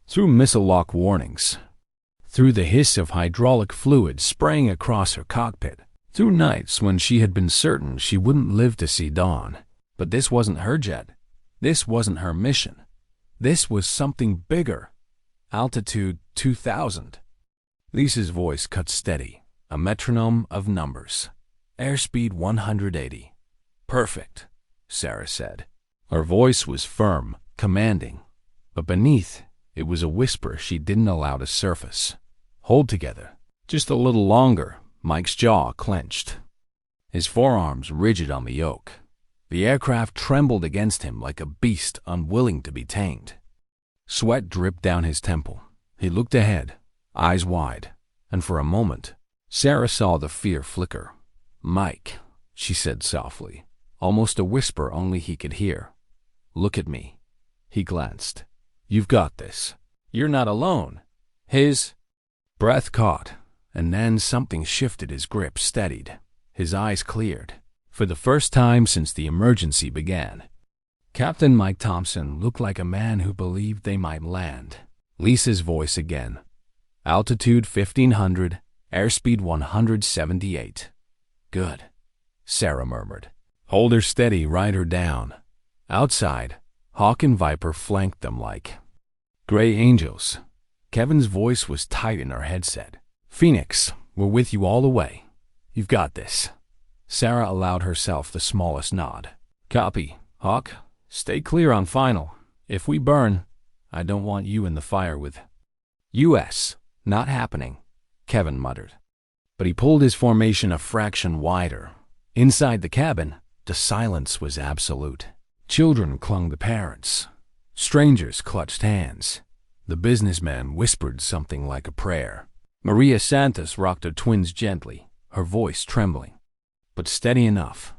S1: Through missile lock warnings, through the hiss of hydraulic fluid spraying across her cockpit, through nights when she had been certain she wouldn't live to see dawn. But this wasn't her jet. This wasn't her mission. This was something bigger. Altitude 2,000. Lisa's voice cut steady, a metronome of numbers. Airspeed 180. "Perfect," Sarah said. Her voice was firm, commanding, but beneath it was a whisper she didn't allow to surface. "Hold together. Just a little longer." Mike's jaw clenched, his forearms rigid on the yoke. The aircraft trembled against him like a beast unwilling to be tamed. Sweat dripped down his temple. He looked ahead, eyes wide, and for a moment, Sarah saw the fear flicker. "Mike," she said softly, almost a whisper only he could hear. "Look at me." He glanced. "You've got this. You're not alone." His breath caught, and then something shifted. His grip steadied. His eyes cleared. For the first time since the emergency began, Captain Mike Thompson looked like a man who believed they might land. Lisa's voice again. "Altitude 1,500, airspeed 178. "Good," Sarah murmured. "Hold her steady, ride her down." Outside, Hawk and Viper flanked them like gray angels. Kevin's voice was tight in her headset. "Phoenix, we're with you all the way. You've got this." Sarah allowed herself the smallest nod. "Copy, Hawk. Stay clear on final. If we burn, I don't want you in the fire with—" "U.S. Not happening," Kevin muttered. But he pulled his formation a fraction wider. Inside the cabin, the silence was absolute. Children clung to parents. Strangers clutched hands. The businessman whispered something like a prayer. Maria Santos rocked her twins gently, her voice trembling, but steady enough.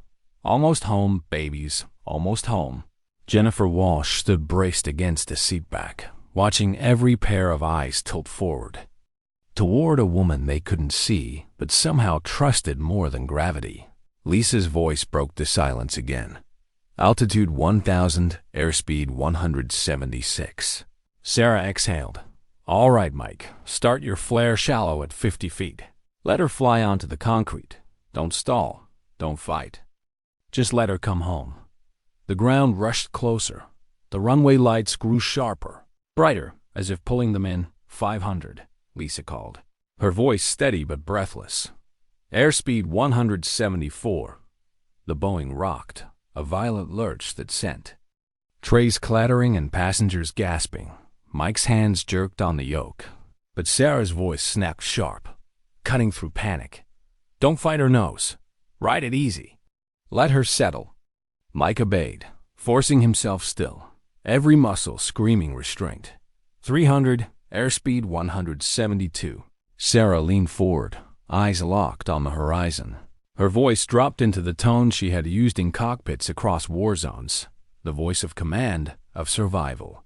S1: Almost home, babies, almost home. Jennifer Walsh stood braced against the seat back, watching every pair of eyes tilt forward, toward a woman they couldn't see, but somehow trusted more than gravity. Lisa's voice broke the silence again. Altitude 1,000, airspeed 176. Sarah exhaled. All right, Mike, start your flare shallow at 50 feet. Let her fly onto the concrete. Don't stall. Don't fight. Just let her come home. The ground rushed closer. The runway lights grew sharper, brighter, as if pulling them in. 500, Lisa called, her voice steady but breathless. Airspeed 174. The Boeing rocked, a violent lurch that sent trays clattering and passengers gasping. Mike's hands jerked on the yoke, but Sarah's voice snapped sharp, cutting through panic. Don't fight her nose. Ride it easy. Let her settle. Mike obeyed, forcing himself still, every muscle screaming restraint. 300, airspeed 172. Sarah leaned forward, eyes locked on the horizon. Her voice dropped into the tone she had used in cockpits across war zones, the voice of command, of survival.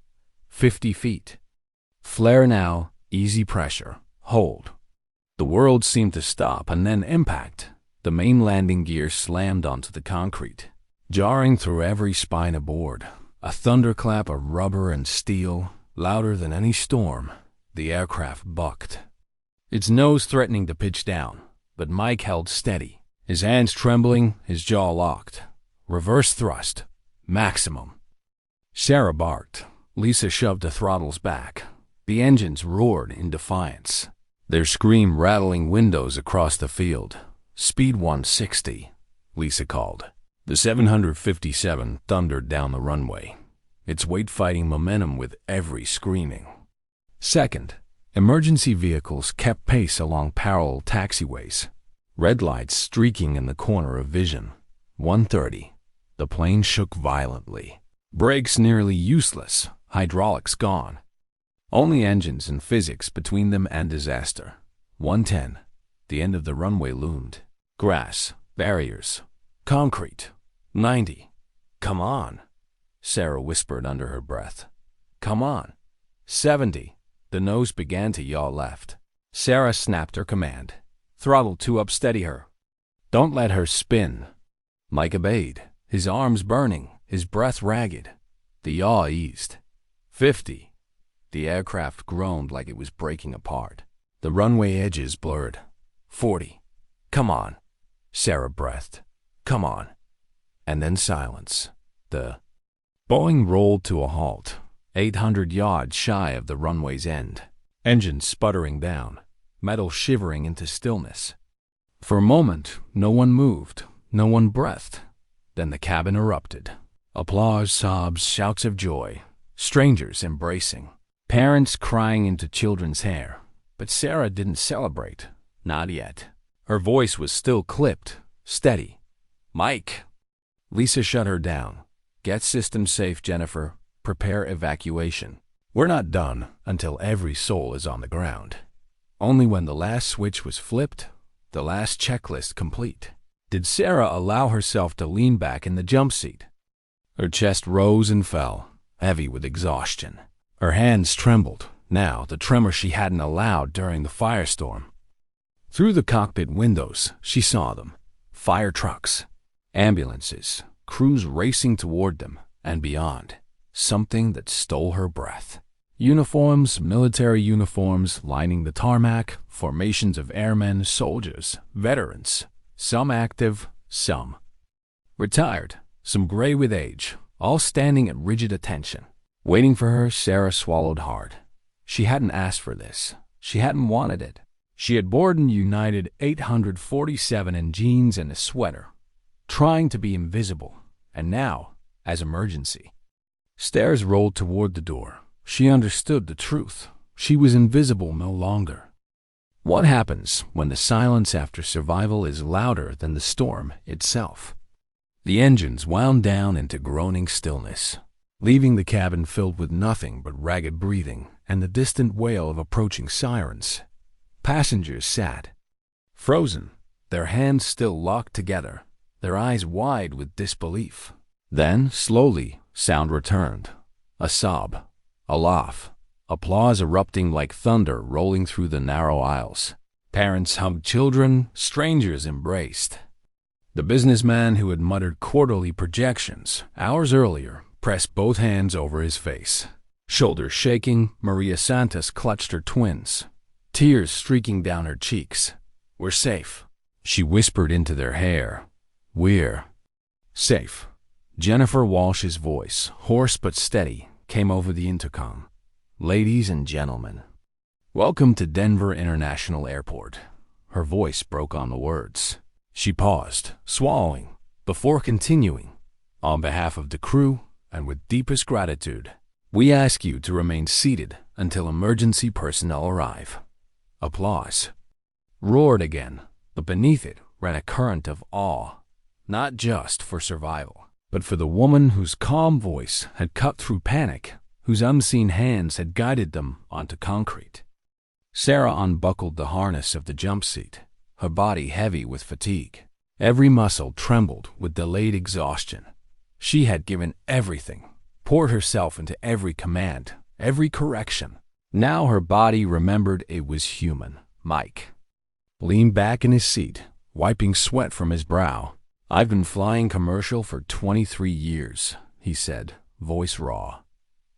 S1: 50 feet. Flare now, easy pressure, hold. The world seemed to stop and then impact. The main landing gear slammed onto the concrete, jarring through every spine aboard. A thunderclap of rubber and steel, louder than any storm. The aircraft bucked, its nose threatening to pitch down, but Mike held steady, his hands trembling, his jaw locked. Reverse thrust. Maximum. Sarah barked. Lisa shoved the throttles back. The engines roared in defiance, their scream rattling windows across the field. Speed 160, Lisa called. The 757 thundered down the runway, its weight fighting momentum with every screaming second. Emergency vehicles kept pace along parallel taxiways, red lights streaking in the corner of vision. 130. The plane shook violently. Brakes nearly useless, hydraulics gone. Only engines and physics between them and disaster. 110. The end of the runway loomed. Grass, barriers, concrete. 90. Come on, Sarah whispered under her breath. Come on. 70. The nose began to yaw left. Sarah snapped her command. Throttle 2 up, steady her. Don't let her spin. Mike obeyed, his arms burning, his breath ragged. The yaw eased. 50. The aircraft groaned like it was breaking apart. The runway edges blurred. 40. Come on, Sarah breathed. Come on. And then silence. The Boeing rolled to a halt, 800 yards shy of the runway's end. Engines sputtering down, metal shivering into stillness. For a moment, no one moved, no one breathed. Then the cabin erupted. Applause, sobs, shouts of joy, strangers embracing, parents crying into children's hair. But Sarah didn't celebrate. Not yet. Her voice was still clipped, steady. Mike! Lisa shut her down. Get systems safe, Jennifer. Prepare evacuation. We're not done until every soul is on the ground. Only when the last switch was flipped, the last checklist complete, did Sarah allow herself to lean back in the jump seat. Her chest rose and fell, heavy with exhaustion. Her hands trembled, now the tremor she hadn't allowed during the firestorm. Through the cockpit windows, she saw them. Fire trucks, ambulances, crews racing toward them, and beyond, something that stole her breath. Uniforms, military uniforms lining the tarmac, formations of airmen, soldiers, veterans, some active, some retired, some gray with age, all standing at rigid attention. Waiting for her, Sarah swallowed hard. She hadn't asked for this. She hadn't wanted it. She had boarded United 847 in jeans and a sweater, trying to be invisible, and now, as emergency. Stairs rolled toward the door. She understood the truth. She was invisible no longer. What happens when the silence after survival is louder than the storm itself? The engines wound down into groaning stillness, leaving the cabin filled with nothing but ragged breathing and the distant wail of approaching sirens. Passengers sat, frozen, their hands still locked together, their eyes wide with disbelief. Then, slowly, sound returned. A sob, a laugh, applause erupting like thunder rolling through the narrow aisles. Parents hugged children, strangers embraced. The businessman who had muttered quarterly projections hours earlier pressed both hands over his face. Shoulders shaking, Maria Santos clutched her twins, tears streaking down her cheeks. "We're safe," she whispered into their hair. "We're safe." Jennifer Walsh's voice, hoarse but steady, came over the intercom. "Ladies and gentlemen, welcome to Denver International Airport." Her voice broke on the words. She paused, swallowing, before continuing. "On behalf of the crew, and with deepest gratitude, we ask you to remain seated until emergency personnel arrive." Applause roared again, but beneath it ran a current of awe, not just for survival, but for the woman whose calm voice had cut through panic, whose unseen hands had guided them onto concrete. Sarah unbuckled the harness of the jump seat, her body heavy with fatigue. Every muscle trembled with delayed exhaustion. She had given everything, poured herself into every command, every correction. Now her body remembered it was human. Mike leaned back in his seat, wiping sweat from his brow. "I've been flying commercial for 23 years, he said, voice raw.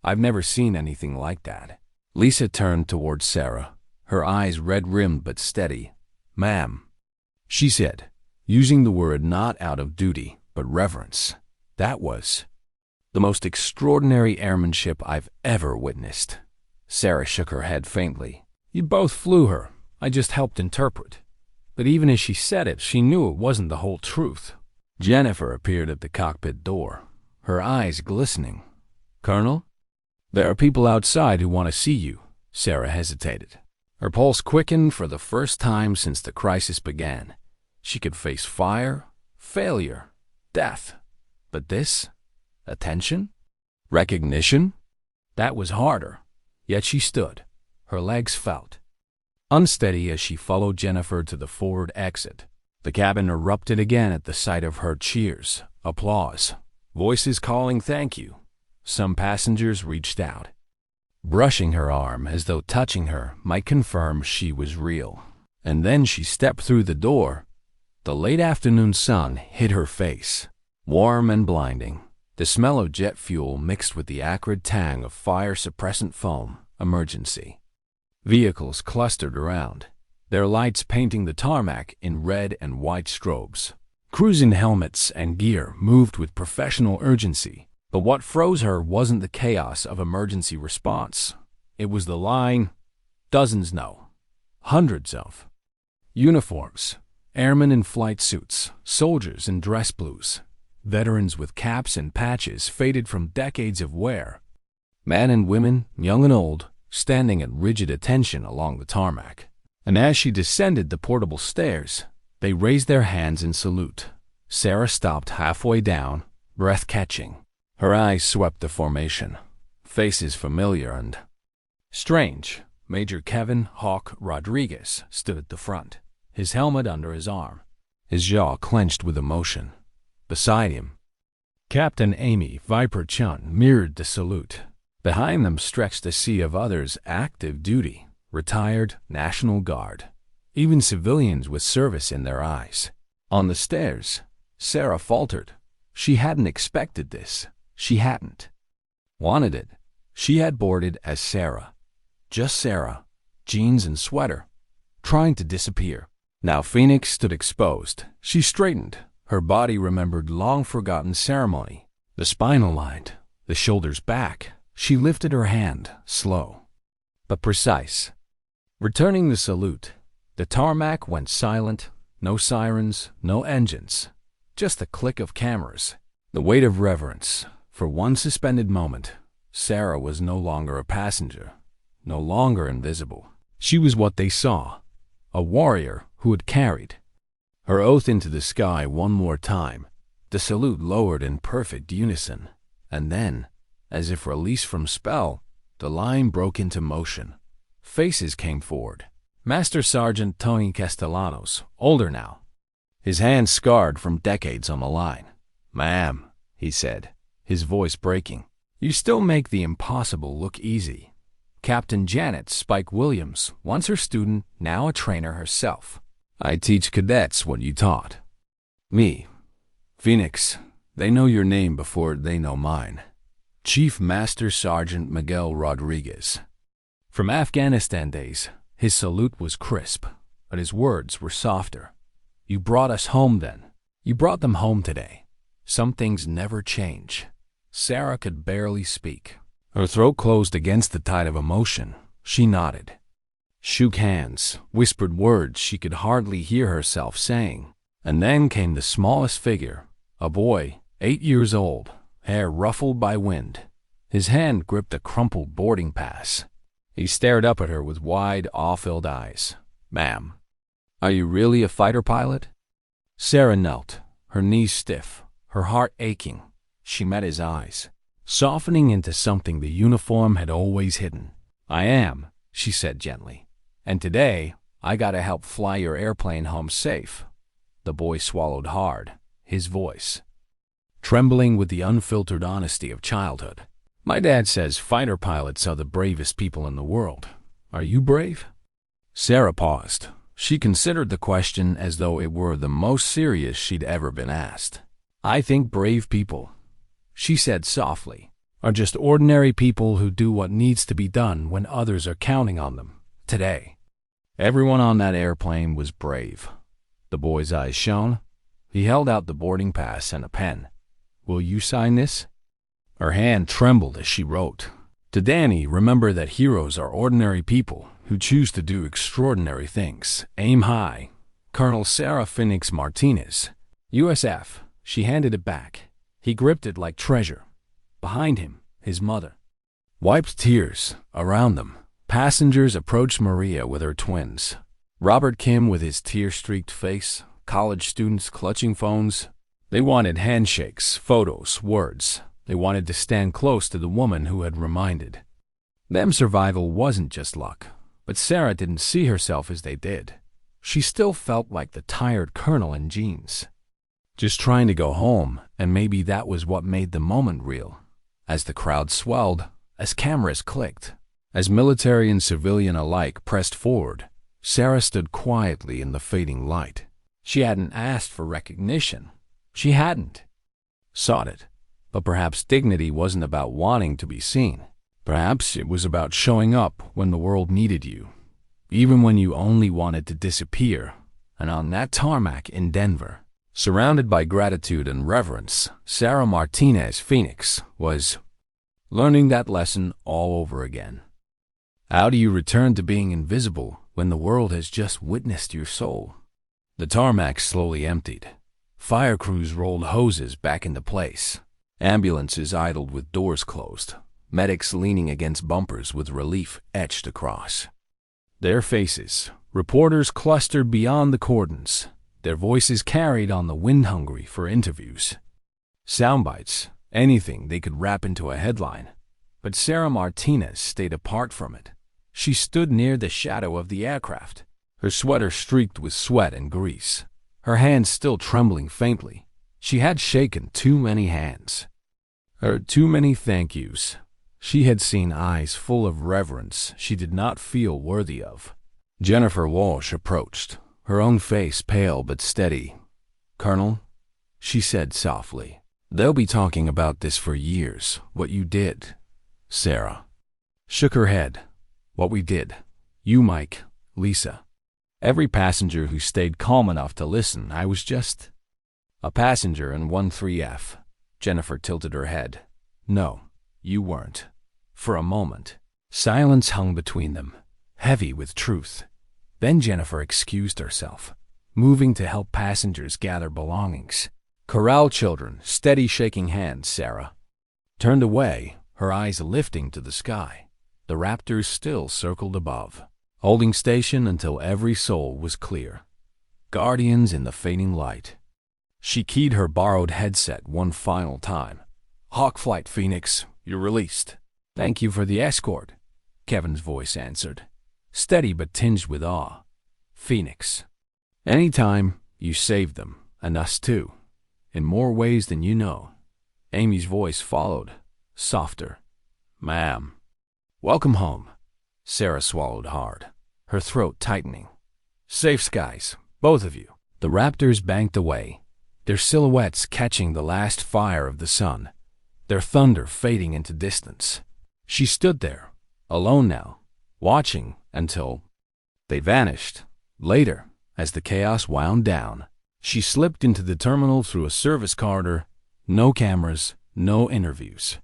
S1: "I've never seen anything like that." Lisa turned towards Sarah, her eyes red-rimmed but steady. "Ma'am," she said, using the word not out of duty, but reverence. "That was the most extraordinary airmanship I've ever witnessed." Sarah shook her head faintly. "You both flew her. I just helped interpret." But even as she said it, she knew it wasn't the whole truth. Jennifer appeared at the cockpit door, her eyes glistening. "Colonel?" "There are people outside who want to see you." Sarah hesitated. Her pulse quickened for the first time since the crisis began. She could face fire, failure, death. But this? Attention? Recognition? That was harder. Yet she stood. Her legs felt unsteady as she followed Jennifer to the forward exit. The cabin erupted again at the sight of her cheers, applause, voices calling thank you. Some passengers reached out, brushing her arm as though touching her might confirm she was real. And then she stepped through the door. The late afternoon sun hit her face, warm and blinding. The smell of jet fuel mixed with the acrid tang of fire-suppressant foam. Emergency vehicles clustered around, their lights painting the tarmac in red and white strobes. Cruising helmets and gear moved with professional urgency. But what froze her wasn't the chaos of emergency response. It was the line, dozens no, hundreds of uniforms, airmen in flight suits, soldiers in dress blues, veterans with caps and patches faded from decades of wear, men and women, young and old, standing at rigid attention along the tarmac. And as she descended the portable stairs, they raised their hands in salute. Sarah stopped halfway down, breath catching. Her eyes swept the formation, faces familiar and strange. Major Kevin "Hawk" Rodriguez stood at the front, his helmet under his arm, his jaw clenched with emotion. Beside him, Captain Amy Viper Chun mirrored the salute. Behind them stretched a sea of others active duty, retired, National Guard, even civilians with service in their eyes. On the stairs, Sarah faltered. She hadn't expected this. She hadn't wanted it. She had boarded as Sarah. Just Sarah, jeans and sweater, trying to disappear. Now Phoenix stood exposed. She straightened. Her body remembered long-forgotten ceremony. The spine aligned, the shoulders back. She lifted her hand, slow, but precise. Returning the salute, the tarmac went silent. No sirens, no engines, just the click of cameras. The weight of reverence. For one suspended moment, Sarah was no longer a passenger, no longer invisible. She was what they saw, a warrior who had carried her oath into the sky one more time. The salute lowered in perfect unison, and then, as if released from spell, The line broke into motion. Faces came forward. Master Sergeant Tony Castellanos, older now, his hands scarred from decades on the line. "Ma'am," he said, his voice breaking, "you still make the impossible look easy." Captain Janet Spike Williams, once her student, now a trainer herself. "I teach cadets what you taught me. Phoenix, they know your name before they know mine. Chief Master Sergeant Miguel Rodriguez." From Afghanistan days, his salute was crisp, but his words were softer. "You brought us home then. You brought them home today. Some things never change." Sarah could barely speak. Her throat closed against the tide of emotion. She nodded, shook hands, whispered words she could hardly hear herself saying. And then came the smallest figure, a boy, 8 years old, hair ruffled by wind. His hand gripped a crumpled boarding pass. He stared up at her with wide, awe-filled eyes. "Ma'am, are you really a fighter pilot?" Sarah knelt, her knees stiff, her heart aching. She met his eyes, softening into something the uniform had always hidden. "I am," she said gently. "And today, I gotta help fly your airplane home safe." The boy swallowed hard, his voice trembling with the unfiltered honesty of childhood. "My dad says fighter pilots are the bravest people in the world. Are you brave?" Sarah paused. She considered the question as though it were the most serious she'd ever been asked. "I think brave people," she said softly, "are just ordinary people who do what needs to be done when others are counting on them. Today, everyone on that airplane was brave." The boy's eyes shone. He held out the boarding pass and a pen. "Will you sign this?" Her hand trembled as she wrote. "To Danny, remember that heroes are ordinary people who choose to do extraordinary things. Aim high. Colonel Sarah Phoenix Martinez, USF." She handed it back. He gripped it like treasure. Behind him, his mother wiped tears around them. Passengers approached Maria with her twins. Robert Kim with his tear-streaked face, college students clutching phones. They wanted handshakes, photos, words. They wanted to stand close to the woman who had reminded them survival wasn't just luck. But Sarah didn't see herself as they did. She still felt like the tired colonel in jeans, just trying to go home, and maybe that was what made the moment real. As the crowd swelled, as cameras clicked, as military and civilian alike pressed forward, Sarah stood quietly in the fading light. She hadn't asked for recognition. She hadn't sought it. But perhaps dignity wasn't about wanting to be seen. Perhaps it was about showing up when the world needed you, even when you only wanted to disappear. And on that tarmac in Denver, surrounded by gratitude and reverence, Sarah Martinez Phoenix was learning that lesson all over again. How do you return to being invisible when the world has just witnessed your soul? The tarmac slowly emptied. Fire crews rolled hoses back into place. Ambulances idled with doors closed. Medics leaning against bumpers with relief etched across their faces. Reporters clustered beyond the cordons, their voices carried on the wind hungry for interviews. Soundbites, anything they could wrap into a headline. But Sarah Martinez stayed apart from it. She stood near the shadow of the aircraft, her sweater streaked with sweat and grease, her hands still trembling faintly. She had shaken too many hands. Heard too many thank yous. She had seen eyes full of reverence she did not feel worthy of. Jennifer Walsh approached, her own face pale but steady. "Colonel," she said softly, "they'll be talking about this for years, what you did." Sarah shook her head. "What we did. You, Mike, Lisa. Every passenger who stayed calm enough to listen. I was just a passenger in 13F. Jennifer tilted her head. "No, you weren't." For a moment, silence hung between them, heavy with truth. Then Jennifer excused herself, moving to help passengers gather belongings. Corral children, steady shaking hands. Sarah turned away, her eyes lifting to the sky. The Raptors still circled above, holding station until every soul was clear. Guardians in the fading light. She keyed her borrowed headset one final time. "Hawk Flight Phoenix, you're released." "Thank you for the escort," Kevin's voice answered, steady but tinged with awe. "Phoenix. Anytime, you saved them, and us too, in more ways than you know." Amy's voice followed, softer. "Ma'am." "Welcome home." Sarah swallowed hard, her throat tightening. "Safe skies, both of you." The Raptors banked away, their silhouettes catching the last fire of the sun, their thunder fading into distance. She stood there, alone now, watching until they vanished. Later, as the chaos wound down, she slipped into the terminal through a service corridor. No cameras, no interviews.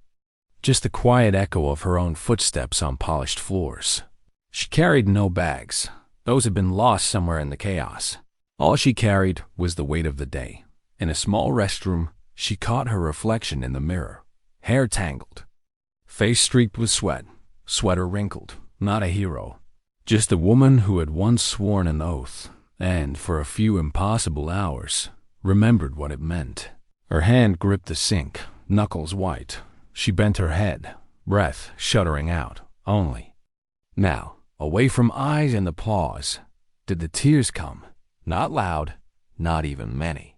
S1: Just the quiet echo of her own footsteps on polished floors. She carried no bags. Those had been lost somewhere in the chaos. All she carried was the weight of the day. In a small restroom, she caught her reflection in the mirror. Hair tangled. Face streaked with sweat. Sweater wrinkled. Not a hero. Just a woman who had once sworn an oath, and for a few impossible hours, remembered what it meant. Her hand gripped the sink, knuckles white. She bent her head, breath shuddering out. Only. Now, away from eyes and applause, did the tears come. Not loud, not even many.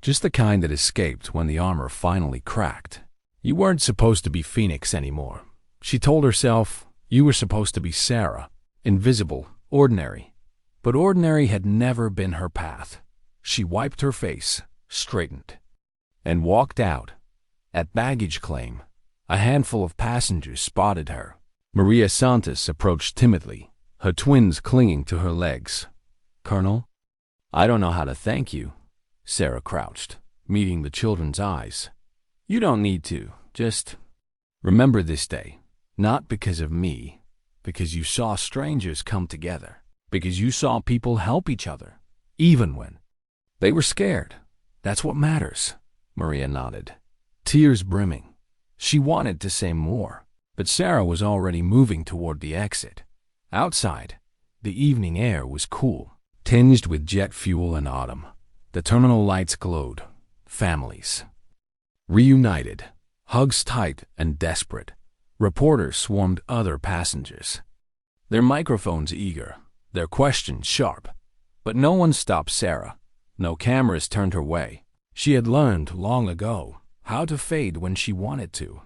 S1: Just the kind that escaped when the armor finally cracked. You weren't supposed to be Phoenix anymore. She told herself you were supposed to be Sarah, invisible, ordinary. But ordinary had never been her path. She wiped her face, straightened, and walked out. At baggage claim, a handful of passengers spotted her. Maria Santos approached timidly, her twins clinging to her legs. "Colonel?" "I don't know how to thank you." Sarah crouched, meeting the children's eyes. "You don't need to. Just remember this day, not because of me, because you saw strangers come together, because you saw people help each other, even when they were scared. That's what matters." Maria nodded, tears brimming. She wanted to say more, but Sarah was already moving toward the exit. Outside, the evening air was cool, tinged with jet fuel and autumn. The terminal lights glowed. Families reunited, hugs tight and desperate. Reporters swarmed other passengers, their microphones eager, their questions sharp. But no one stopped Sarah. No cameras turned her way. She had learned long ago how to fade when she wanted to.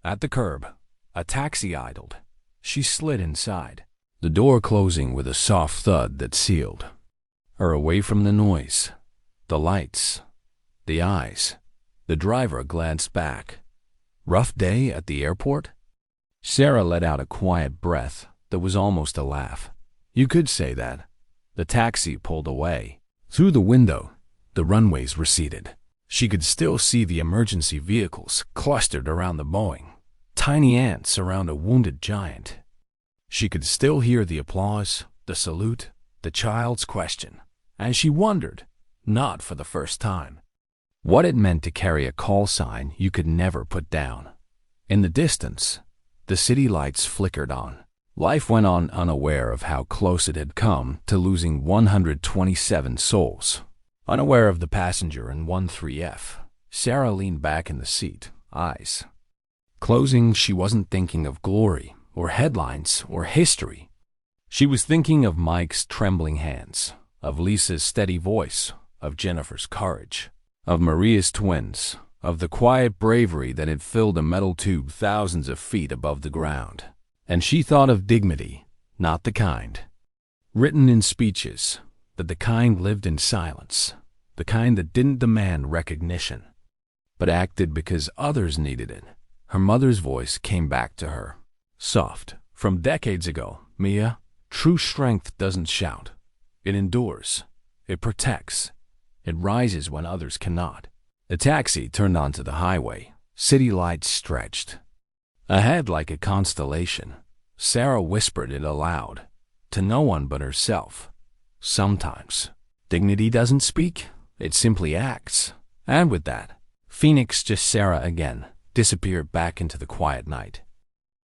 S1: At the curb, a taxi idled. She slid inside, the door closing with a soft thud that sealed her away from the noise, the lights, the eyes. The driver glanced back. "Rough day at the airport?" Sarah let out a quiet breath that was almost a laugh. You could say that. The taxi pulled away. Through the window, the runways receded. She could still see the emergency vehicles clustered around the Boeing, tiny ants around a wounded giant. She could still hear the applause, the salute, the child's question, and she wondered, not for the first time, what it meant to carry a call sign you could never put down. In the distance, the city lights flickered on. Life went on unaware of how close it had come to losing 127 souls. Unaware of the passenger in 13F, Sarah leaned back in the seat, eyes closing. She wasn't thinking of glory or headlines or history. She was thinking of Mike's trembling hands, of Lisa's steady voice, of Jennifer's courage, of Maria's twins, of the quiet bravery that had filled a metal tube thousands of feet above the ground. And she thought of dignity, not the kind written in speeches, but the kind lived in silence, the kind that didn't demand recognition, but acted because others needed it. Her mother's voice came back to her, soft, from decades ago. "Mia, true strength doesn't shout. It endures. It protects. It rises when others cannot." The taxi turned onto the highway. City lights stretched ahead like a constellation. Sarah whispered it aloud, to no one but herself. Sometimes, dignity doesn't speak, it simply acts. And with that, Phoenix, just Sarah again, disappeared back into the quiet night.